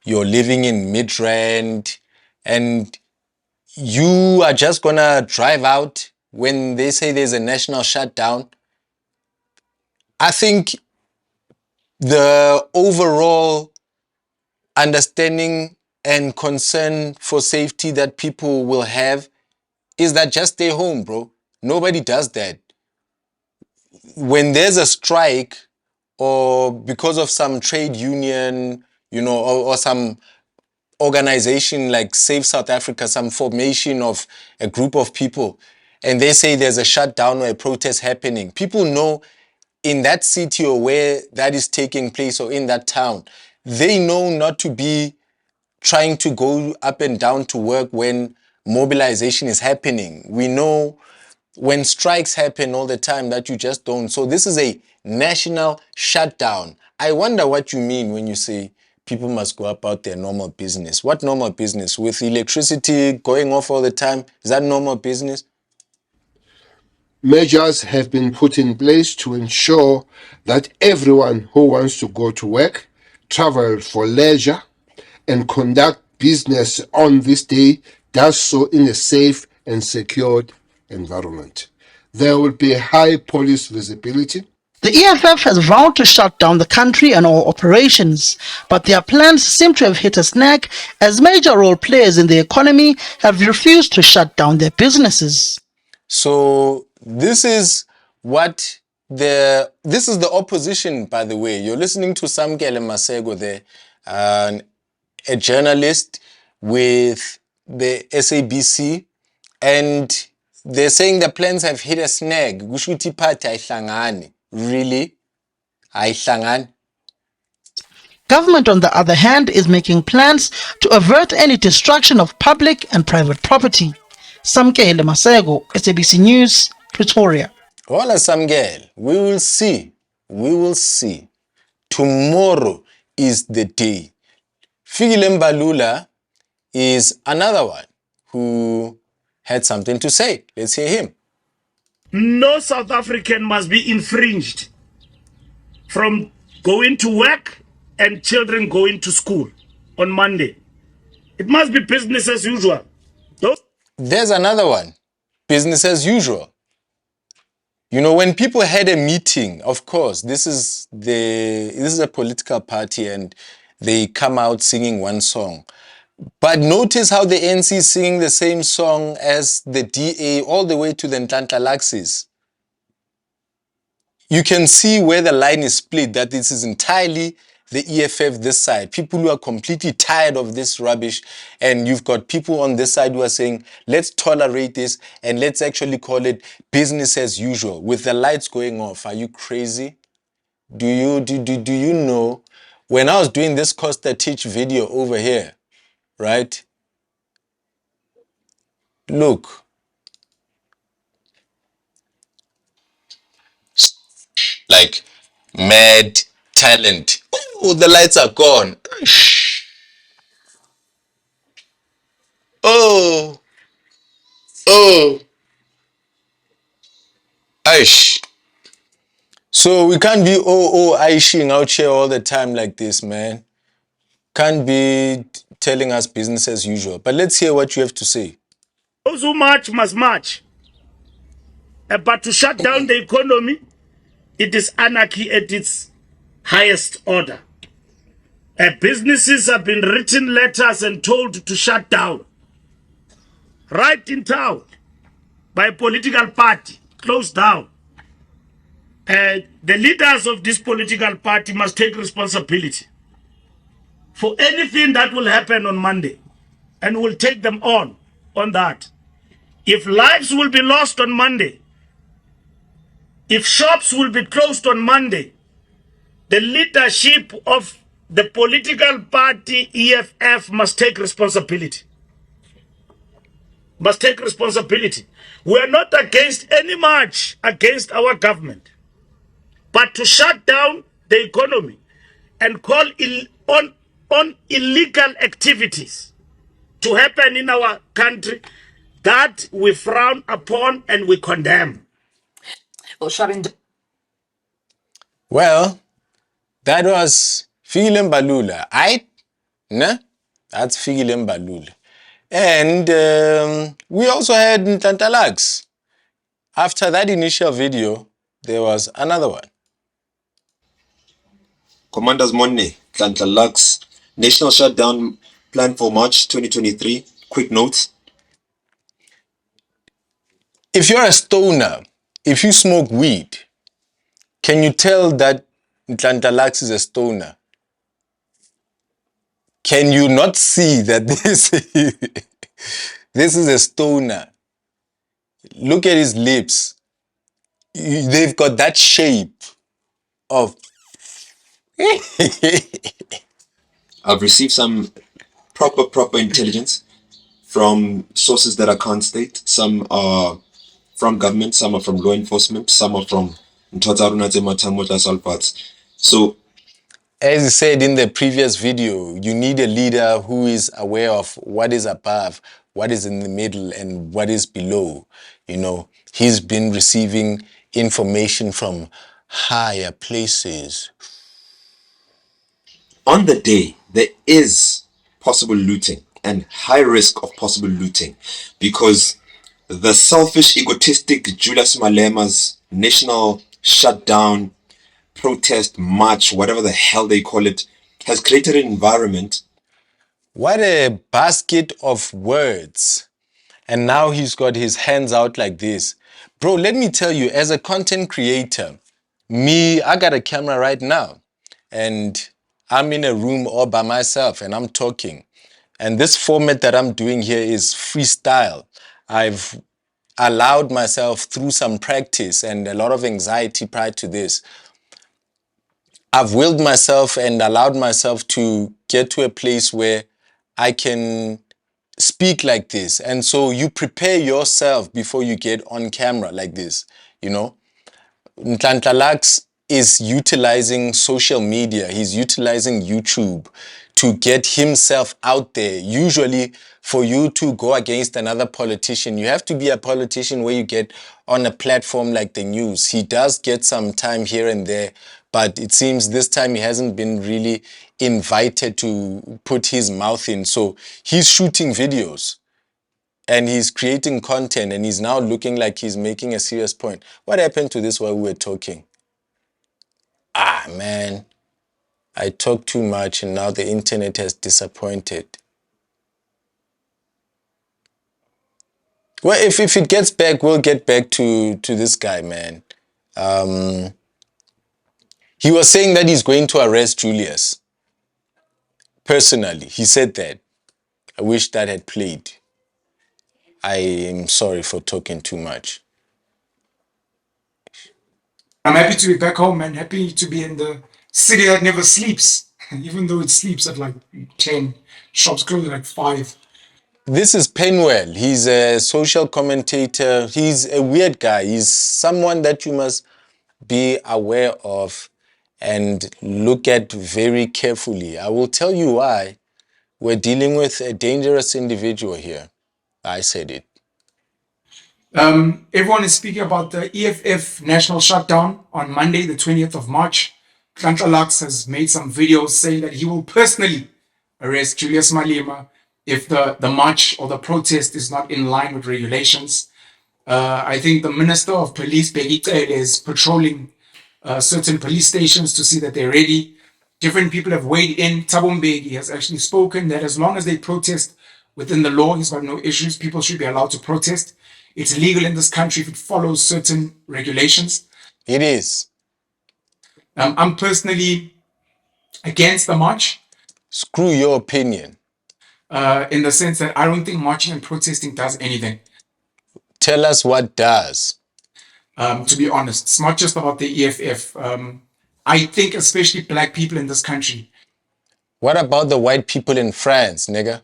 you're living in Midrand, and you are just gonna drive out when they say there's a national shutdown? I think the overall understanding and concern for safety that people will have is that just stay home, bro. Nobody does that. When there's a strike or because of some trade union, or some organization like Save South Africa, some formation of a group of people, and they say there's a shutdown or a protest happening, people know in that city or where that is taking place or in that town, they know not to be trying to go up and down to work when mobilization is happening. We know when strikes happen all the time that you just don't. So this is a national shutdown. I wonder what you mean when you say people must go about their normal business. What normal business? With electricity going off all the time, is that normal business? Measures have been put in place to ensure that everyone who wants to go to work, travel for leisure, and conduct business on this day does so in a safe and secured environment. There will be high police visibility. The EFF has vowed to shut down the country and all operations, but their plans seem to have hit a snag as major role players in the economy have refused to shut down their businesses. So this is the opposition, by the way. You're listening to Samkele Masego there, a journalist with the SABC, and they're saying the plans have hit a snag. Really? Government, on the other hand, is making plans to avert any destruction of public and private property. Samkele Masego, SABC News, Pretoria. Hola Samkele, we will see. We will see. Tomorrow is the day. Fikile Mbalula is another one who had something to say. Let's hear him. No South African must be infringed from going to work and children going to school on Monday. It must be business as usual. There's another one. Business as usual. When people had a meeting, of course, this is a political party and they come out singing one song. But notice how the ANC is singing the same song as the DA all the way to the Nhlanhla Luxes. You can see where the line is split, that this is entirely the EFF this side. People who are completely tired of this rubbish, and you've got people on this side who are saying, let's tolerate this and let's actually call it business as usual with the lights going off. Are you crazy? do you know, when I was doing this Costa Teach video over here, right? Look. Like mad talent. Oh, the lights are gone. Oh, oh, Aish. So we can't be Aishing out here all the time like this, man. Can't be telling us business as usual. But let's hear what you have to say. Those who march must march. But to shut down the economy, it is anarchy at its highest order. Businesses have been written letters and told to shut down. Right in town, by a political party, closed down. The leaders of this political party must take responsibility for anything that will happen on Monday, and will take them on that. If lives will be lost on Monday, if shops will be closed on Monday, the leadership of the political party EFF must take responsibility. Must take responsibility. We are not against any march against our government, but to shut down the economy and call on illegal activities to happen in our country, that we frown upon and we condemn. Well, that was Fikile Mbalula. That's Fikile Mbalula. And we also had Nhlanhla Lux. After that initial video, there was another one. Commanders Monne, Nhlanhla Lux, national shutdown plan for March 2023. Quick note. If you're a stoner, if you smoke weed, can you tell that Nhlanhla Lux is a stoner? Can you not see that this is a stoner? Look at his lips. They've got that shape of... I've received some proper intelligence from sources that I can't state. Some are from government, some are from law enforcement, some are from so, as I said in the previous video, you need a leader who is aware of what is above, what is in the middle, and what is below. You know, he's been receiving information from higher places. On the day, there is possible looting and high risk of possible looting because the selfish, egotistic Julius Malema's national shutdown, protest, march, whatever the hell they call it, has created an environment. What a basket of words. And now he's got his hands out like this. Bro, let me tell you, as a content creator, I got a camera right now. And I'm in a room all by myself and I'm talking. And this format that I'm doing here is freestyle. I've allowed myself through some practice and a lot of anxiety prior to this. I've willed myself and allowed myself to get to a place where I can speak like this. And so you prepare yourself before you get on camera like this, you know. Nhlanhla Lux is utilizing social media. He's utilizing YouTube to get himself out there. Usually for you to go against another politician, you have to be a politician where you get on a platform like the news. He does get some time here and there, but it seems this time he hasn't been really invited to put his mouth in. So he's shooting videos and he's creating content and he's now looking like he's making a serious point. What happened to this while we were talking? Ah, man, I talk too much and now the internet has disappointed. Well, if it gets back, we'll get back to this guy, man. He was saying that he's going to arrest Julius. Personally, he said that. I wish that had played. I am sorry for talking too much. I'm happy to be back home and happy to be in the city that never sleeps, even though it sleeps at like 10, shops close at like 5. This is Penuel. He's a social commentator. He's a weird guy. He's someone that you must be aware of and look at very carefully. I will tell you why. We're dealing with a dangerous individual here. I said it. Everyone is speaking about the EFF national shutdown on Monday, the 20th of March. Nhlanhla Lux has made some videos saying that he will personally arrest Julius Malema if the march or the protest is not in line with regulations. I think the Minister of Police, Begitele, is patrolling certain police stations to see that they're ready. Different people have weighed in. Thabo Mbeki has actually spoken that as long as they protest within the law, he's got no issues. People should be allowed to protest. It's legal in this country if it follows certain regulations. It is. I'm personally against the march. Screw your opinion. In the sense that I don't think marching and protesting does anything. Tell us what does. To be honest, it's not just about the EFF. I think especially black people in this country. What about the white people in France, nigga?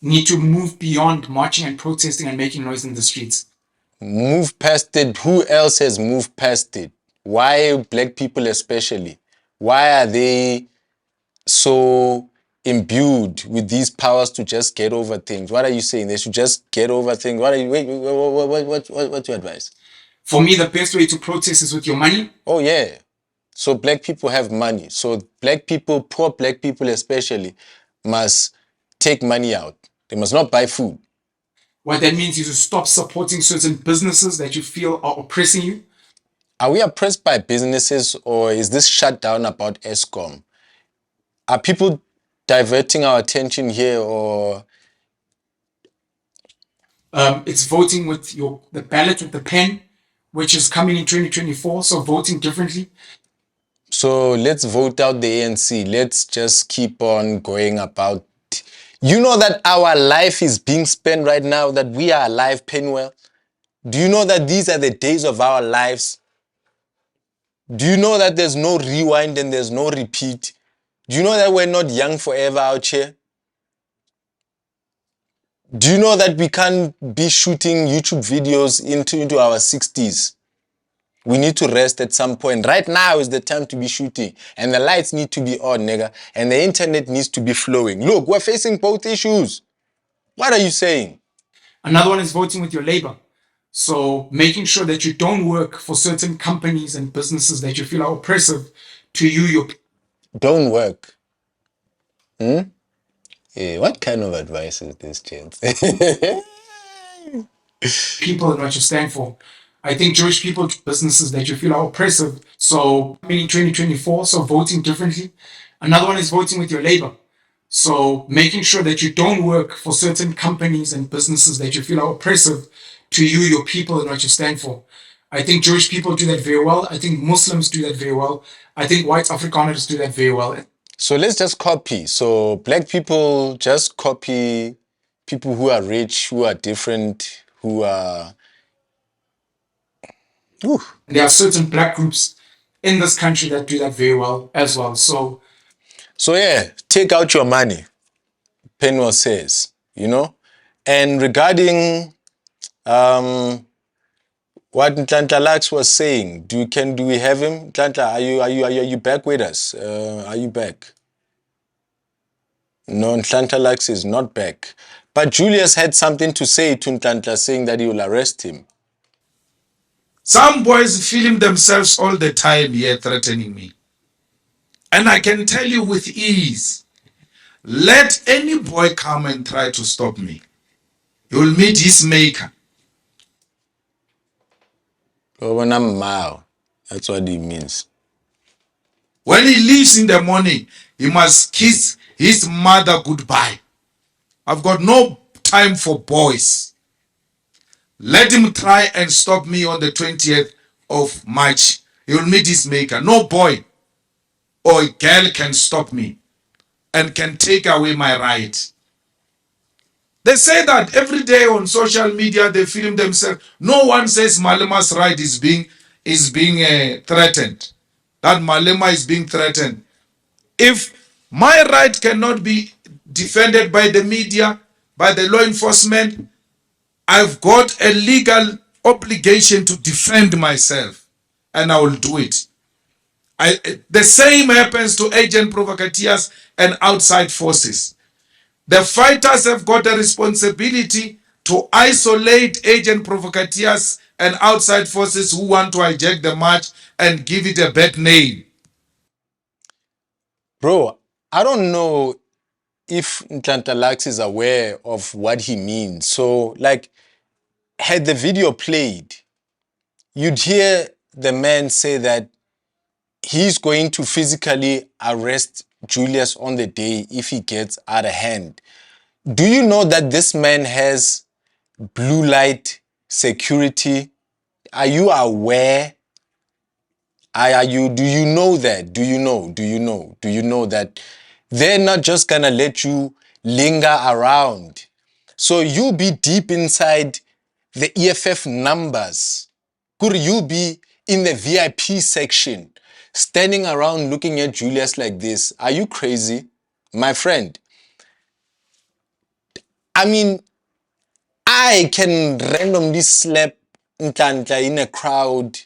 Need to move beyond marching and protesting and making noise in the streets. Move past it. Who else has moved past it? Why black people especially? Why are they so imbued with these powers to just get over things? What are you saying? They should just get over things. What are you? What's your advice? For me, the best way to protest is with your money. Oh yeah. So black people have money. So black people, poor black people especially, must take money out. They must not buy food. What that means is to stop supporting certain businesses that you feel are oppressing you. Are we oppressed by businesses, or is this shutdown about ESCOM? Are people diverting our attention here, or? It's voting with the ballot with the pen, which is coming in 2024. So voting differently. So let's vote out the ANC. Let's just keep on going about. You know that our life is being spent right now, that we are alive, Penuel? Do you know that these are the days of our lives? Do you know that there's no rewind and there's no repeat? Do you know that we're not young forever out here? Do you know that we can't be shooting YouTube videos into our 60s? We need to rest at some point. Right now is the time to be shooting. And the lights need to be on, nigga. And the internet needs to be flowing. Look, we're facing both issues. What are you saying? Another one is voting with your labor. So making sure that you don't work for certain companies and businesses that you feel are oppressive to you. Don't work. Yeah, what kind of advice is this, gents? People and what you stand for. I think Jewish people, businesses that you feel are oppressive. So in 2024, so voting differently. Another one is voting with your labor. So making sure that you don't work for certain companies and businesses that you feel are oppressive to you, your people, and what you stand for. I think Jewish people do that very well. I think Muslims do that very well. I think white Afrikaners do that very well. So let's just copy. So black people just copy people who are rich, who are different, who are... Ooh. There are certain black groups in this country that do that very well as well. So yeah, take out your money, Penuel says, you know. And regarding what Nhlanhla Lux was saying, do we have him? Nhlanhla, are you back with us? Are you back? No, Nhlanhla Lux is not back. But Julius had something to say to Nhlanhla, saying that he will arrest him. Some boys film themselves all the time here threatening me. And I can tell you with ease, let any boy come and try to stop me. He will meet his maker. That's what he means. When he leaves in the morning, he must kiss his mother goodbye. I've got no time for boys. Let him try and stop me on the 20th of March. He will meet his maker. No boy or girl can stop me and can take away my right. They say that every day on social media, they film themselves. No one says Malema's right is being is being threatened, that Malema is being threatened. If my right cannot be defended by the media, by the law enforcement, I've got a legal obligation to defend myself, and I will do it. The same happens to agent provocateurs and outside forces. The fighters have got a responsibility to isolate agent provocateurs and outside forces who want to hijack the march and give it a bad name. Bro, I don't know if Nhlanhla Lux is aware of what he means. So, like, had the video played, you'd hear the man say that he's going to physically arrest Julius on the day if he gets out of hand. Do you know that this man has blue light security? Are you aware? Do you know that? Do you know that they're not just gonna let you linger around? So you'll be deep inside the EFF numbers. Could you be in the VIP section, standing around looking at Julius like this? Are you crazy? My friend, I mean, I can randomly slap Nhlanhla in a crowd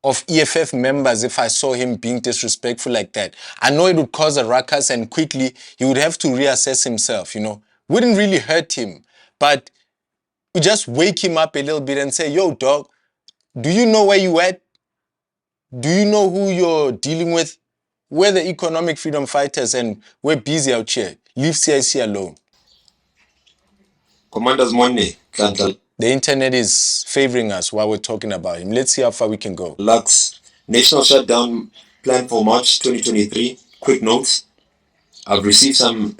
of EFF members if I saw him being disrespectful like that. I know it would cause a ruckus and quickly he would have to reassess himself, you know. Wouldn't really hurt him, but we just wake him up a little bit and say, yo, dog, do you know where you at? Do you know who you're dealing with? We're the economic freedom fighters and we're busy out here. Leave CIC alone. Commanders Monday, the internet is favoring us while we're talking about him. Let's see how far we can go. Lux, national shutdown plan for March 2023. Quick notes. I've received some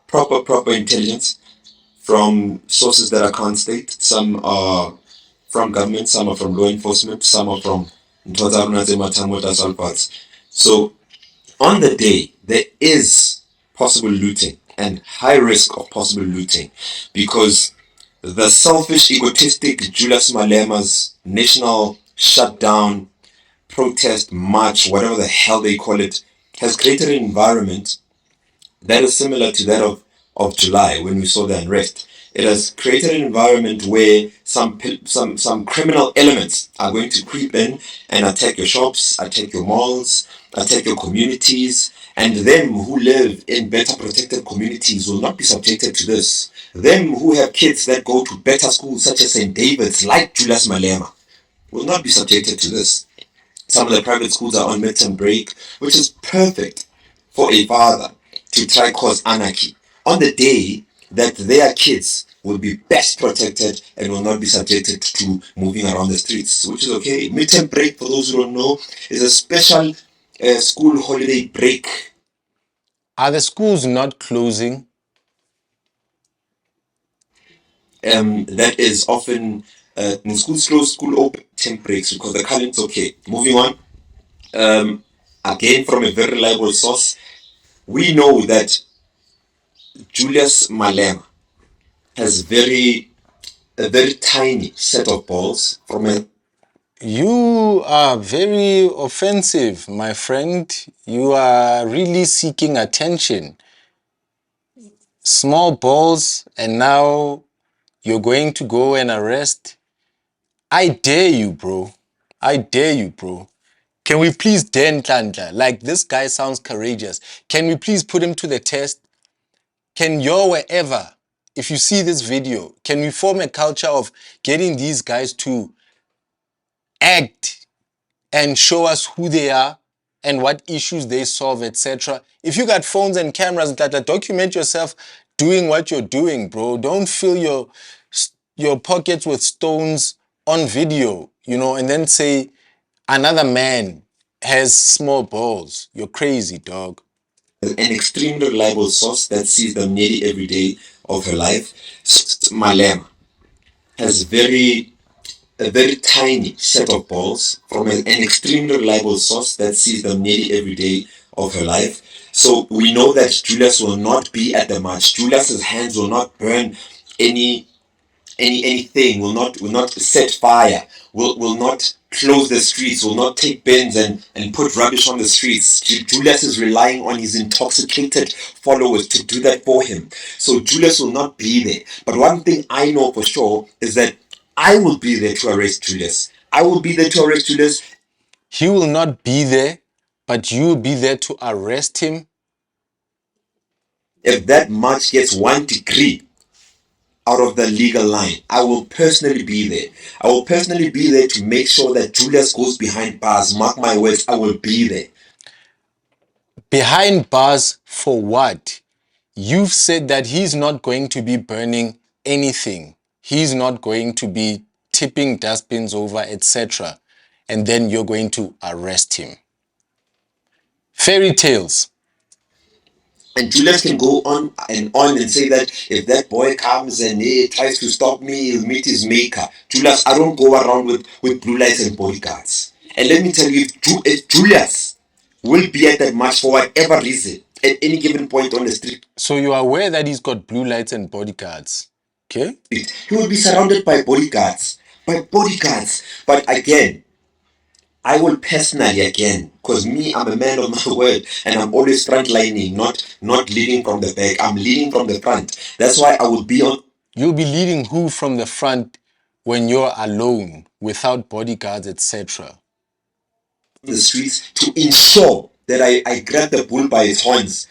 proper intelligence from sources that I can't state. Some are from government, some are from law enforcement, some are from So on the day, there is possible looting and high risk of possible looting because the selfish, egotistic Julius Malema's national shutdown, protest, march, whatever the hell they call it, has created an environment that is similar to that of July when we saw the unrest. It has created an environment where some criminal elements are going to creep in and attack your shops, attack your malls, attack your communities, and them who live in better protected communities will not be subjected to this. Them who have kids that go to better schools such as St. David's, like Julius Malema, will not be subjected to this. Some of the private schools are on midterm break, which is perfect for a father to try cause anarchy on the day that their kids will be best protected and will not be subjected to moving around the streets, which is okay. Midterm break, for those who don't know, is a special school holiday break. Are the schools not closing? That is often when schools close, school open, temp breaks because the current's okay. Moving on. Again, from a very reliable source, we know that Julius Malema has a very tiny set of balls from a... You are very offensive, my friend. You are really seeking attention. Small balls, and now you're going to go and arrest. I dare you, bro. I dare you, bro. Can we please dare Nhlanhla? Like, this guy sounds courageous. Can we please put him to the test? Can you wherever, if you see this video, can we form a culture of getting these guys to act and show us who they are and what issues they solve, etc. If you got phones and cameras, document yourself doing what you're doing, bro. Don't fill your pockets with stones on video, you know, and then say another man has small balls. You're crazy, dog. An extremely reliable source that sees them nearly every day of her life. Malema has a very tiny set of balls from an extremely reliable source that sees them nearly every day of her life. So we know that Julius will not be at the march. Julius's hands will not burn any anything, will not set fire, will not close the streets, will not take bins and put rubbish on the streets. Julius is relying on his intoxicated followers to do that for him. So Julius will not be there. But one thing I know for sure is that I will be there to arrest Julius. I will be there to arrest Julius. He will not be there, but you will be there to arrest him. If that march gets 1 degree out of the legal line, I will personally be there. I will personally be there to make sure that Julius goes behind bars. Mark my words, I will be there. Behind bars for what? You've said that he's not going to be burning anything. He's not going to be tipping dustbins over, etc. And then you're going to arrest him. Fairy tales. And Julius can go on and say that if that boy comes and he tries to stop me, he'll meet his maker. Julius, I don't go around with blue lights and bodyguards. And let me tell you, if Julius will be at that march for whatever reason, at any given point on the street. So you are aware that he's got blue lights and bodyguards, okay? He will be surrounded by bodyguards. But again, I will personally again, because me, I'm a man of my word, and I'm always frontlining, not leading from the back. I'm leading from the front. That's why I will be on. You'll be leading who from the front when you're alone, without bodyguards, etc. The streets to ensure that I grab the bull by its horns,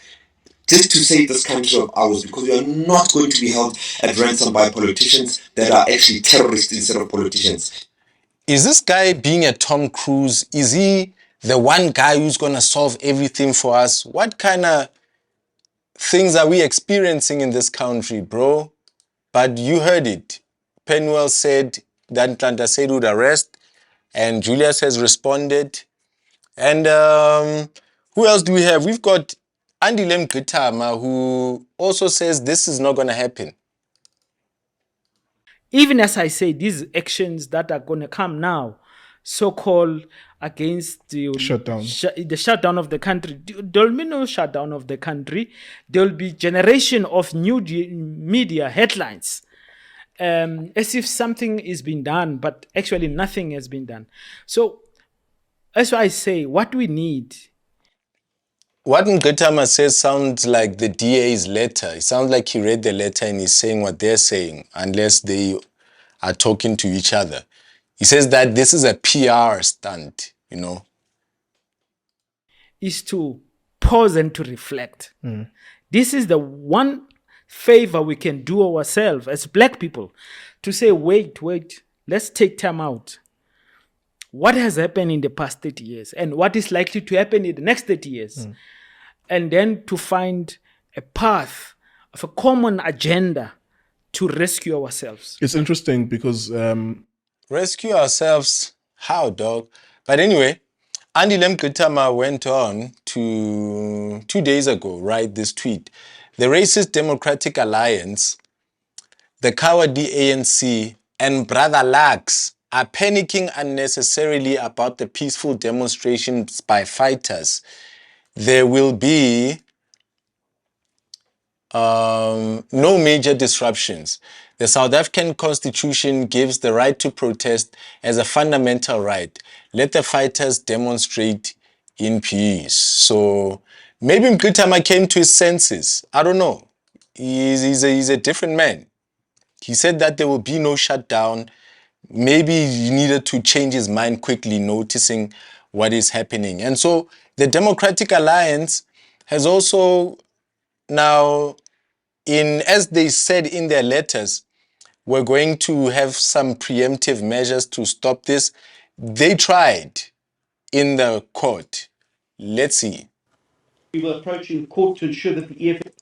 just to save this country of ours, because we are not going to be held at ransom by politicians that are actually terrorists instead of politicians. Is this guy being a Tom Cruise? Is he the one guy who's going to solve everything for us? What kind of things are we experiencing in this country, bro? But you heard it. Penuel said that Nhlanhla said would arrest, and Julius has responded. And who else do we have? We've got Andile Mgqithama, who also says this is not going to happen. Even as I say, these actions that are going to come now, so-called against the shutdown, the shutdown of the country, there will be no shutdown of the country. There will be generation of new media headlines, as if something is being done, but actually nothing has been done. So that's why I say what we need. What Mgqithama says sounds like the DA's letter. It sounds like he read the letter and he's saying what they're saying, unless they are talking to each other. He says that this is a PR stunt, you know. Is to pause and to reflect. This is the one favor we can do ourselves as black people, to say, wait, let's take time out. What has happened in the past 30 years and what is likely to happen in the next 30 years? And then to find a path of a common agenda to rescue ourselves. It's interesting because... rescue ourselves? How, dog? But anyway, Andile Mgqithama went on to 2 days ago, write this tweet. The Racist Democratic Alliance, the cowardly ANC, and Brother Lux are panicking unnecessarily about the peaceful demonstrations by fighters. There will be no major disruptions. The South African Constitution gives the right to protest as a fundamental right. Let the fighters demonstrate in peace. So maybe Mgqithama came to his senses. I don't know. He's a different man. He said that there will be no shutdown. Maybe he needed to change his mind quickly, noticing what is happening. And so the Democratic Alliance has also now, as they said in their letters, we're going to have some preemptive measures to stop this. They tried in the court. Let's see. We were approaching court to ensure that the EFF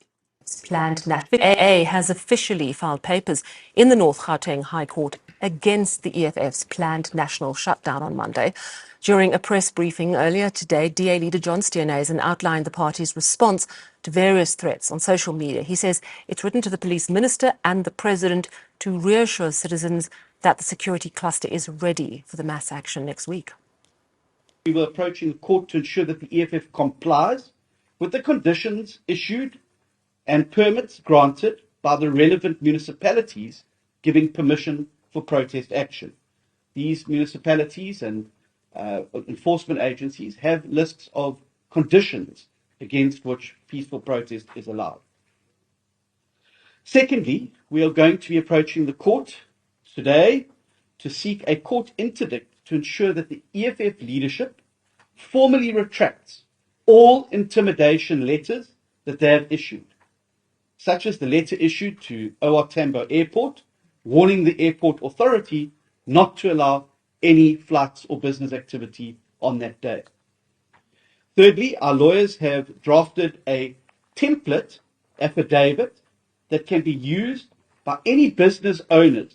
planned national AA has officially filed papers in the North Gauteng High Court against the EFF's planned national shutdown on Monday. During a press briefing earlier today, DA leader John Steenhuisen outlined the party's response to various threats on social media. He says it's written to the police minister and the president to reassure citizens that the security cluster is ready for the mass action next week. We were approaching court to ensure that the EFF complies with the conditions issued and permits granted by the relevant municipalities giving permission for protest action. These municipalities and enforcement agencies have lists of conditions against which peaceful protest is allowed. Secondly, we are going to be approaching the court today to seek a court interdict to ensure that the EFF leadership formally retracts all intimidation letters that they have issued, such as the letter issued to OR Tambo Airport, warning the airport authority not to allow any flights or business activity on that day. Thirdly, our lawyers have drafted a template affidavit that can be used by any business owners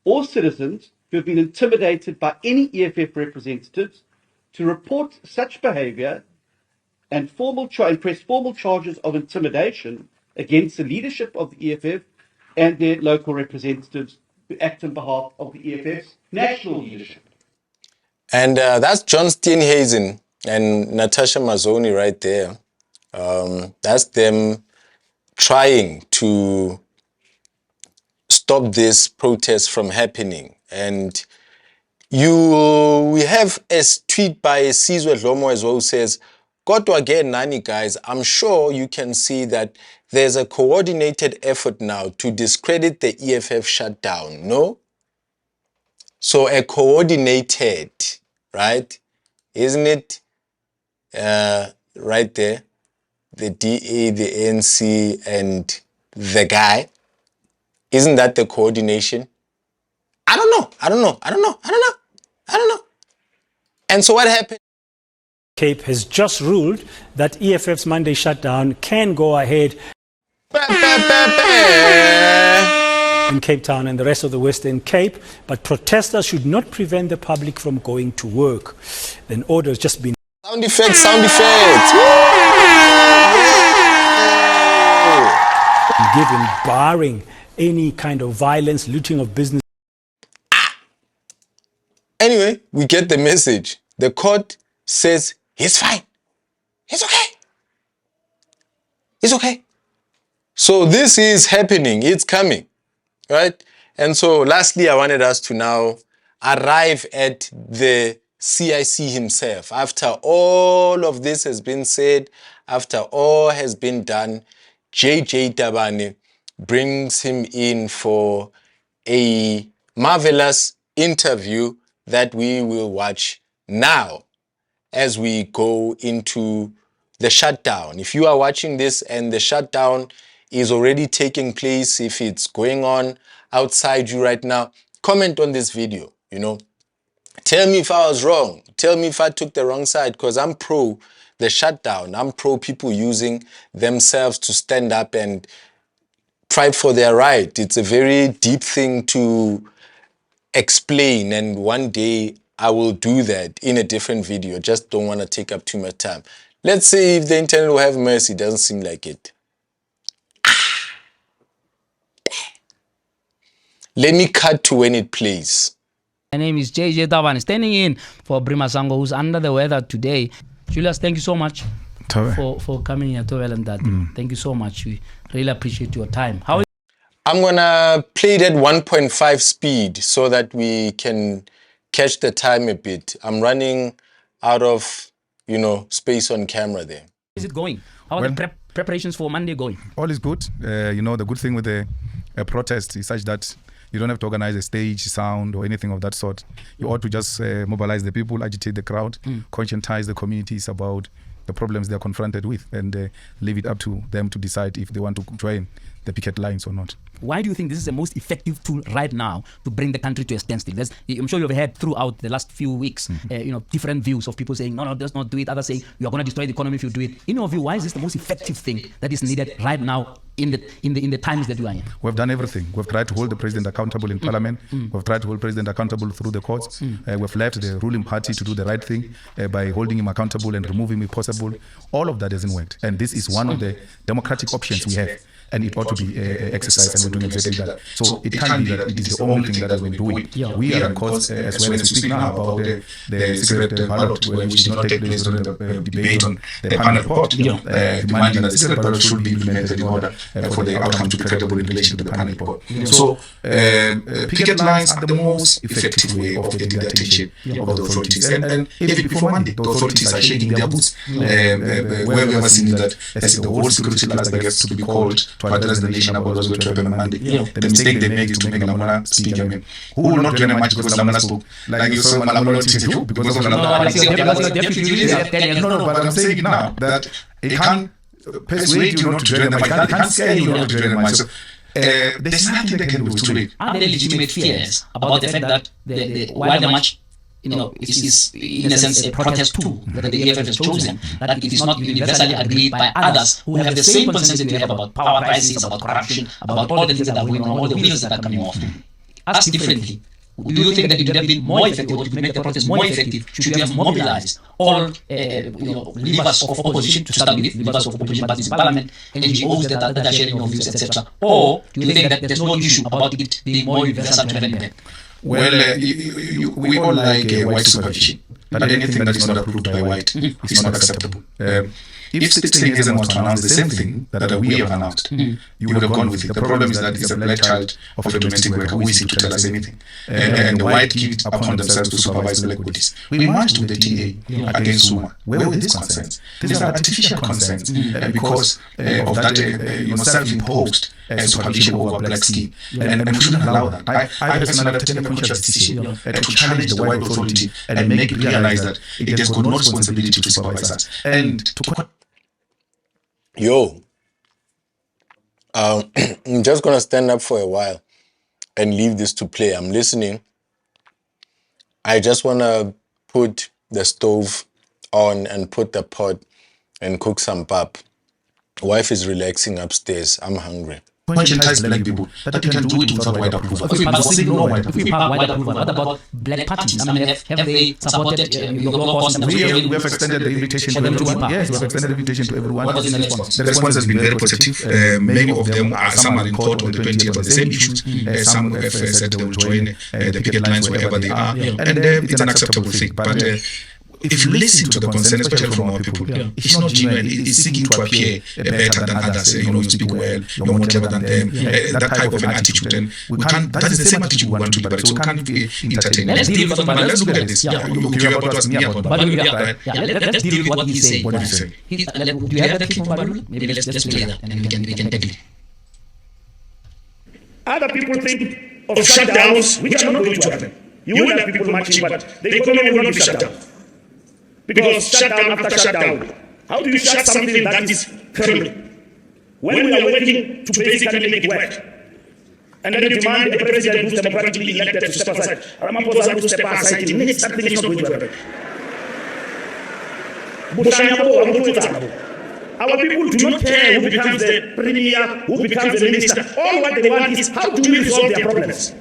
or citizens who have been intimidated by any EFF representatives to report such behavior and press formal charges of intimidation against the leadership of the EFF and their local representatives who act on behalf of the EFF's national leadership. And that's John Steenhuisen and Natasha Mazzoni right there. That's them trying to stop this protest from happening. And we have a tweet by Sizwe Dlomo as well who says, "Kodwa again, Nani guys, I'm sure you can see that there's a coordinated effort now to discredit the EFF shutdown, no? So a coordinated, right? Isn't it right there? The DA, the ANC, and the guy. Isn't that the coordination? I don't know. And so what happened? Cape has just ruled that EFF's Monday shutdown can go ahead in Cape Town and the rest of the Western Cape, but protesters should not prevent the public from going to work. An order has just been... Sound effects. Given, barring any kind of violence, looting of business. Anyway, we get the message. The court says he's fine. He's okay. So this is happening. It's coming, right? And so lastly, I wanted us to now arrive at the CIC himself. After all of this has been said, after all has been done, JJ Tabane brings him in for a marvelous interview that we will watch now as we go into the shutdown. If you are watching this and the shutdown is already taking place, if it's going on outside you right now, comment on this video, Tell me if I was wrong. Tell me if I took the wrong side, because I'm pro the shutdown. I'm pro people using themselves to stand up and fight for their right. It's a very deep thing to explain, and one day I will do that in a different video. Just don't want to take up too much time. Let's see if the internet will have mercy. Doesn't seem like it. Let me cut to when it plays. My name is JJ Tabane, standing in for Brima Sango, who's under the weather today. Julius, thank you so much for coming here to and that. Thank you so much. We really appreciate your time. I'm gonna play it at 1.5 speed so that we can catch the time a bit. I'm running out of, space on camera there. How is it going? How are the preparations for Monday going? All is good. The good thing with the protest is such that you don't have to organize a stage, sound, or anything of that sort. You ought to just mobilize the people, agitate the crowd, conscientize the communities about the problems they're confronted with, and leave it up to them to decide if they want to join the picket lines or not. Why do you think this is the most effective tool right now to bring the country to a standstill? I'm sure you've heard throughout the last few weeks, different views of people saying, no, let's not do it. Others saying, you are going to destroy the economy if you do it. In your view, why is this the most effective thing that is needed right now in the times that we are in? We've done everything. We've tried to hold the president accountable in parliament. We've tried to hold the president accountable through the courts. We've left the ruling party to do the right thing by holding him accountable and removing him if possible. All of that hasn't worked. And this is one of the democratic options we have. and it ought to be exercised, and we're doing exactly that. So it can't be that it is the only thing that we're doing. We are, of course, as well as we speak now about the secret ballot, which did not take place during the debate on the panel report, demanding that the secret ballot should be implemented in order for the outcome to be credible in relation to the panel report. So picket lines are the most effective way of getting the attention of the authorities. And even before Monday, the authorities are shaking their boots. Where we have seen that as the whole security class that gets to be called to address the nation about what's going to happen on Monday. The mistake they make is to make Nhlanhla speak. I mean, who will not join a match because Nhlanhla spoke? Like you saw Nhlanhla interview because of Nhlanhla. No, but I'm saying now that it can't persuade you not to join the match. It can't scare you not to join the match. So, there's nothing they can do. Too late. Are there legitimate fears about the fact that while the match, is in a sense a protest tool that the EFF has chosen, that it is not universally agreed by others who have the same concerns that we have about power crisis, about corruption, about all the things that are going on, all the wheels that are coming off? Asked differently, do you think that it would have been more effective, or to make the protest more effective, should we have mobilized all levers of opposition, to start with, levers of opposition parties in parliament, NGOs that are sharing your views, etc.? Or do you think that there's no issue about it being more universal to have an impact? Well, we all like white supervision, but anything that is not approved by white is not acceptable. If 16 years was to announce the same thing that we have announced, you would have gone with it. The problem is that it's a black child of a domestic worker who is here to tell us anything. And the white kids upon themselves to supervise black bodies. We marched with the TA against Zuma. Where were these concerns? These are artificial concerns because of that self-imposed supervision over black skin. And we shouldn't allow that. I personally have taken a conscious decision to challenge the white authority and make it realize that it has got no responsibility to supervise us. And to I'm just going to stand up for a while and leave this to play. I'm listening. I just want to put the stove on and put the pot and cook some pap. Wife is relaxing upstairs. I'm hungry. Conscientize black people that you can do it without white approval. If we have white approval, what about black parties? I mean, have they supported your cause? We have extended the invitation to everyone. Yes, we have extended the invitation to everyone. What was the response? The response has been very positive. Many of them some are in court on the 20th on the same issues. Some have said they will join the picket lines wherever they are. And it's an acceptable thing. But if you listen to the concern, especially from our people, it's not genuine. It's seeking to appear better than others. You speak well, you're more clever than them. That type of an attitude. And we can't. That is the same attitude we want to be, but so we can't entertain. Let's deal with what. Let's look at this. Let's deal with what he's saying. What is he saying? Do you have that clip from Balula? Maybe let's play that and we can take it. Other people think of shutdowns, which are not going to happen. You will have people marching, but the economy will not be shut down. Because shutdown after shutdown, how do you shut something that is crumbling? When we are working to basically make it work, and then you demand a president who's democratically elected to step aside, Ramaphosa to step aside, it means that thing is not going to happen. Our people do not care who becomes the premier, who becomes the minister. All what they want is how do we resolve their problems?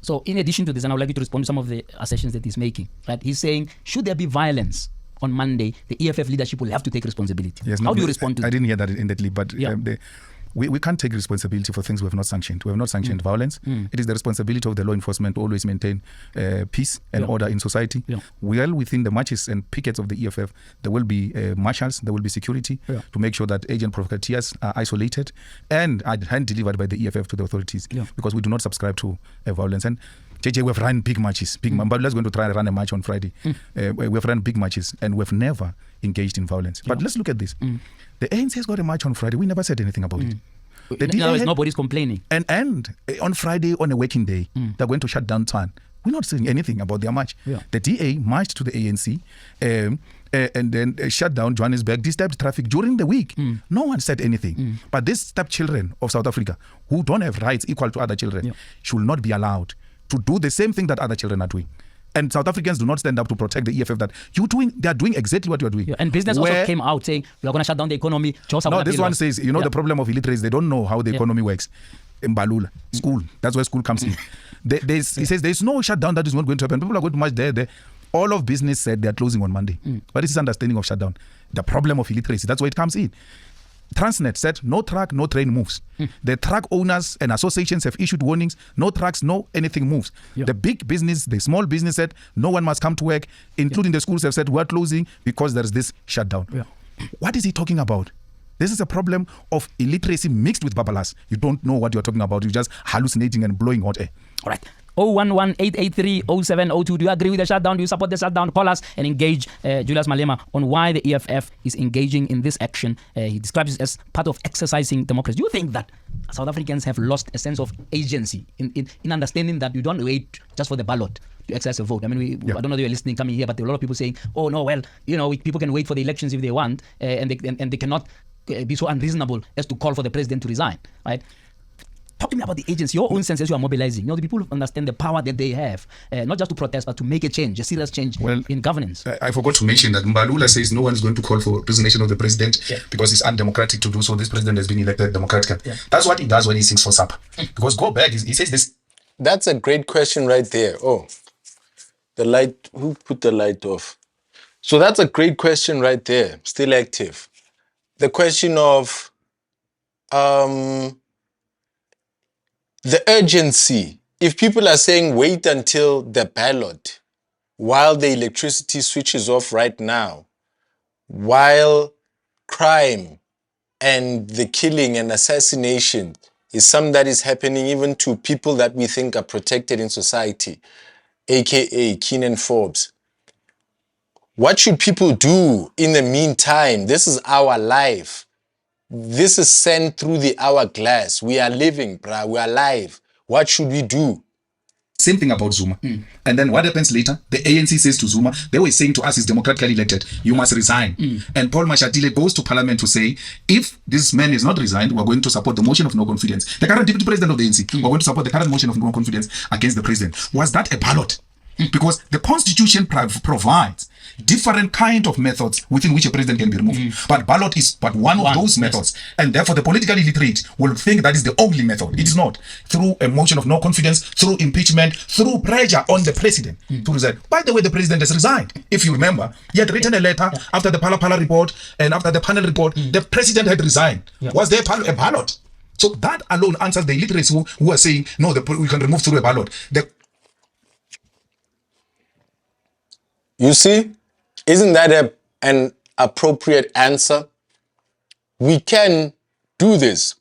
So in addition to this, and I would like you to respond to some of the assertions that he's making, right? He's saying, should there be violence on Monday, the EFF leadership will have to take responsibility. Yes, How do you respond to that? I didn't hear that in that lead, but we can't take responsibility for things we have not sanctioned. We have not sanctioned violence. It is the responsibility of the law enforcement to always maintain peace and order in society. Well, within the marches and pickets of the EFF, there will be marshals, there will be security to make sure that agent provocateurs are isolated and are hand delivered by the EFF to the authorities because we do not subscribe to violence. And JJ, we've run big marches. But let's going to try and run a march on Friday. We've run big marches and we've never engaged in violence. But let's look at this. The ANC has got a march on Friday. We never said anything about it. Nobody's complaining. And on Friday, on a working day, they're going to shut down town. We're not saying anything about their march. The DA marched to the ANC and then shut down Johannesburg, disturbed traffic during the week. No one said anything. But these stepchildren of South Africa, who don't have rights equal to other children, should not be allowed to do the same thing that other children are doing. And South Africans do not stand up to protect the EFF that they are doing exactly what you are doing. And business also came out saying, we are going to shut down the economy. No, this one says, the problem of illiteracy, they don't know how the economy works. Mbalula, school. That's where school comes in. He says there's no shutdown that is not going to happen. People are going to march there. All of business said they are closing on Monday. But this is understanding of shutdown. The problem of illiteracy, that's where it comes in. Transnet said no truck, no train moves. The truck owners and associations have issued warnings. No trucks, no anything moves. The big business, the small business said no one must come to work, including the schools have said we're closing because there's this shutdown. What is he talking about? This is a problem of illiteracy mixed with babalas. You don't know what you're talking about. You're just hallucinating and blowing hot air. All right. 011-883-0702. Do you agree with the shutdown? Do you support the shutdown? Call us and engage Julius Malema on why the EFF is engaging in this action. He describes it as part of exercising democracy. Do you think that South Africans have lost a sense of agency in understanding that you don't wait just for the ballot to exercise a vote? I mean, I don't know if you're listening, coming here, but there are a lot of people saying, oh, no, well, people can wait for the elections if they want, and they cannot be so unreasonable as to call for the president to resign, right? Talk to me about the agency, your own sense as you are mobilizing. The people understand the power that they have, not just to protest, but to make a change, a serious change in governance. I forgot to mention that Mbalula says no one is going to call for resignation of the president because it's undemocratic to do so. This president has been elected democratically. That's what he does when he sings for supper. Because go back, he says this. That's a great question right there. Oh, the light, who put the light off? So that's a great question right there, still active. The question of the urgency. If people are saying wait until the ballot, while the electricity switches off right now, while crime and the killing and assassination is something that is happening even to people that we think are protected in society, aka Keenan Forbes. What should people do in the meantime? This is our life. This is sent through the hourglass. We are living, bruh. We are alive. What should we do? Same thing about Zuma. And then what happens later? The ANC says to Zuma, they were saying to us, he's democratically elected, you must resign. And Paul Mashatile goes to parliament to say, if this man is not resigned, we're going to support the motion of no confidence. The current deputy president of the ANC, we're going to support the current motion of no confidence against the president. Was that a ballot? Because the constitution provides different kind of methods within which a president can be removed. But ballot is but one of those methods. And therefore the politically illiterate will think that is the only method. It is not. Through a motion of no confidence, through impeachment, through pressure on the president to resign. By the way, the president has resigned. If you remember, he had written a letter after the Pala report and after the panel report, the president had resigned. Was there a ballot? So that alone answers the illiterates who are saying, no, we can remove through a ballot. You see, isn't that an appropriate answer? We can do this.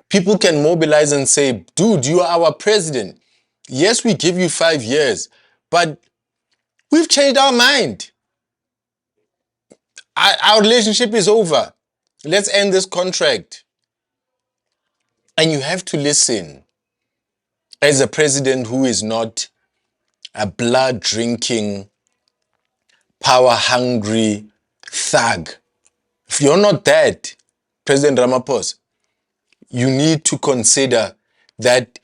People can mobilize and say, dude, you are our president. Yes, we give you 5 years, but we've changed our mind. Our relationship is over. Let's end this contract. And you have to listen as a president who is not a blood-drinking, power-hungry thug. If you're not that, President Ramaphosa, you need to consider that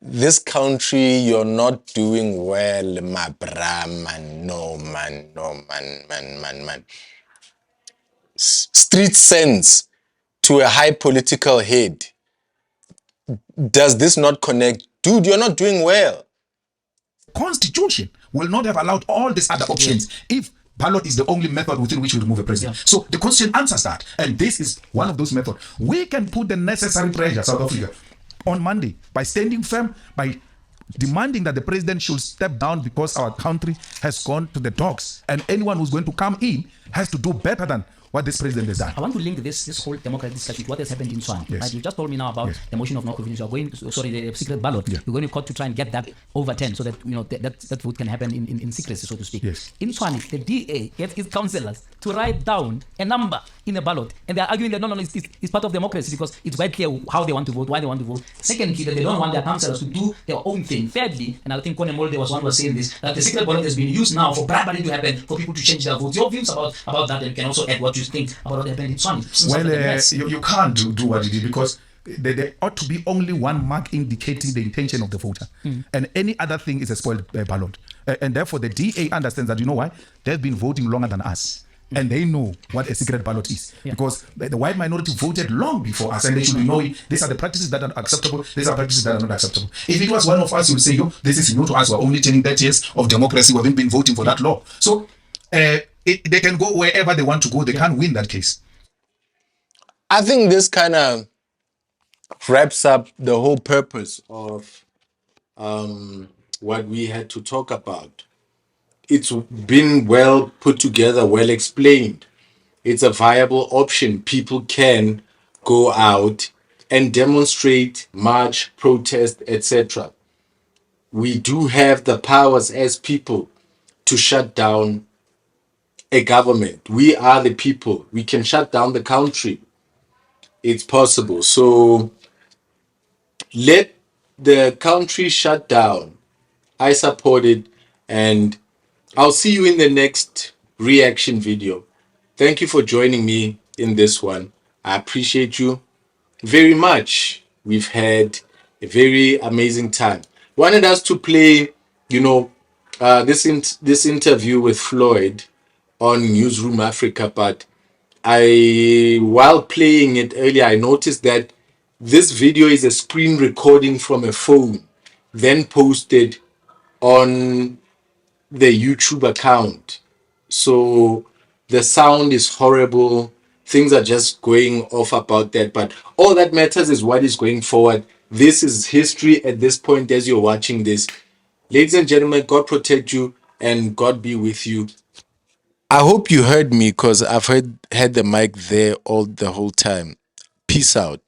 this country, you're not doing well, my bra, man. No, man. Street sense to a high political head. Does this not connect? Dude, you're not doing well. Constitution will not have allowed all these other options if ballot is the only method within which we remove a president. So the Constitution answers that, and this is one of those methods. We can put the necessary pressure, South Africa, on Monday by standing firm, by demanding that the president should step down because our country has gone to the dogs, and anyone who's going to come in has to do better than what this president has done. I want to link this whole democratic discussion with what has happened in Tswana. Right? You just told me now about the motion of no confidence. You are going, the secret ballot. You're going to court to try and get that overturned so that that vote can happen in secrecy, so to speak. In Tswana, the DA gets its councillors to write down a number in the ballot, and they are arguing that no, it's part of democracy because it's quite clear how they want to vote, why they want to vote. Secondly, that they don't want their councillors to do their own thing. Thirdly, and I think Kone Molde was one who was saying this, that the secret ballot has been used now for bribery to happen, for people to change their votes. Your views about that, and you can also add what you think about what happened in Tswana. Well, you can't do what you did because there ought to be only one mark indicating the intention of the voter, and any other thing is a spoiled ballot. And therefore, the DA understands that, you know why? They've been voting longer than us. and they know what a secret ballot is. Because the white minority voted long before us, and they should be knowing these are the practices that are acceptable, these are practices that are not acceptable. If it was one of us, you would say, yo, this is new to us, we're only turning 30 years of democracy, we haven't been voting for that law. So they can go wherever they want to go, they can't win that case. I think this kind of wraps up the whole purpose of what we had to talk about. It's been well put together, well explained. It's a viable option. People can go out and demonstrate, march, protest, etc. We do have the powers as people to shut down a government. We are the people. We can shut down the country. It's possible. So let the country shut down. I support it, and I'll see you in the next reaction video. Thank you for joining me in this one. I appreciate you very much. We've had a very amazing time. Wanted us to play, this interview with Floyd on Newsroom Africa, but while playing it earlier, I noticed that this video is a screen recording from a phone, then posted on the YouTube account. So the sound is horrible. Things are just going off about that. But all that matters is what is going forward. This is history at this point as you're watching this. Ladies and gentlemen, God protect you and God be with you. I hope you heard me because I've had the mic there the whole time. Peace out.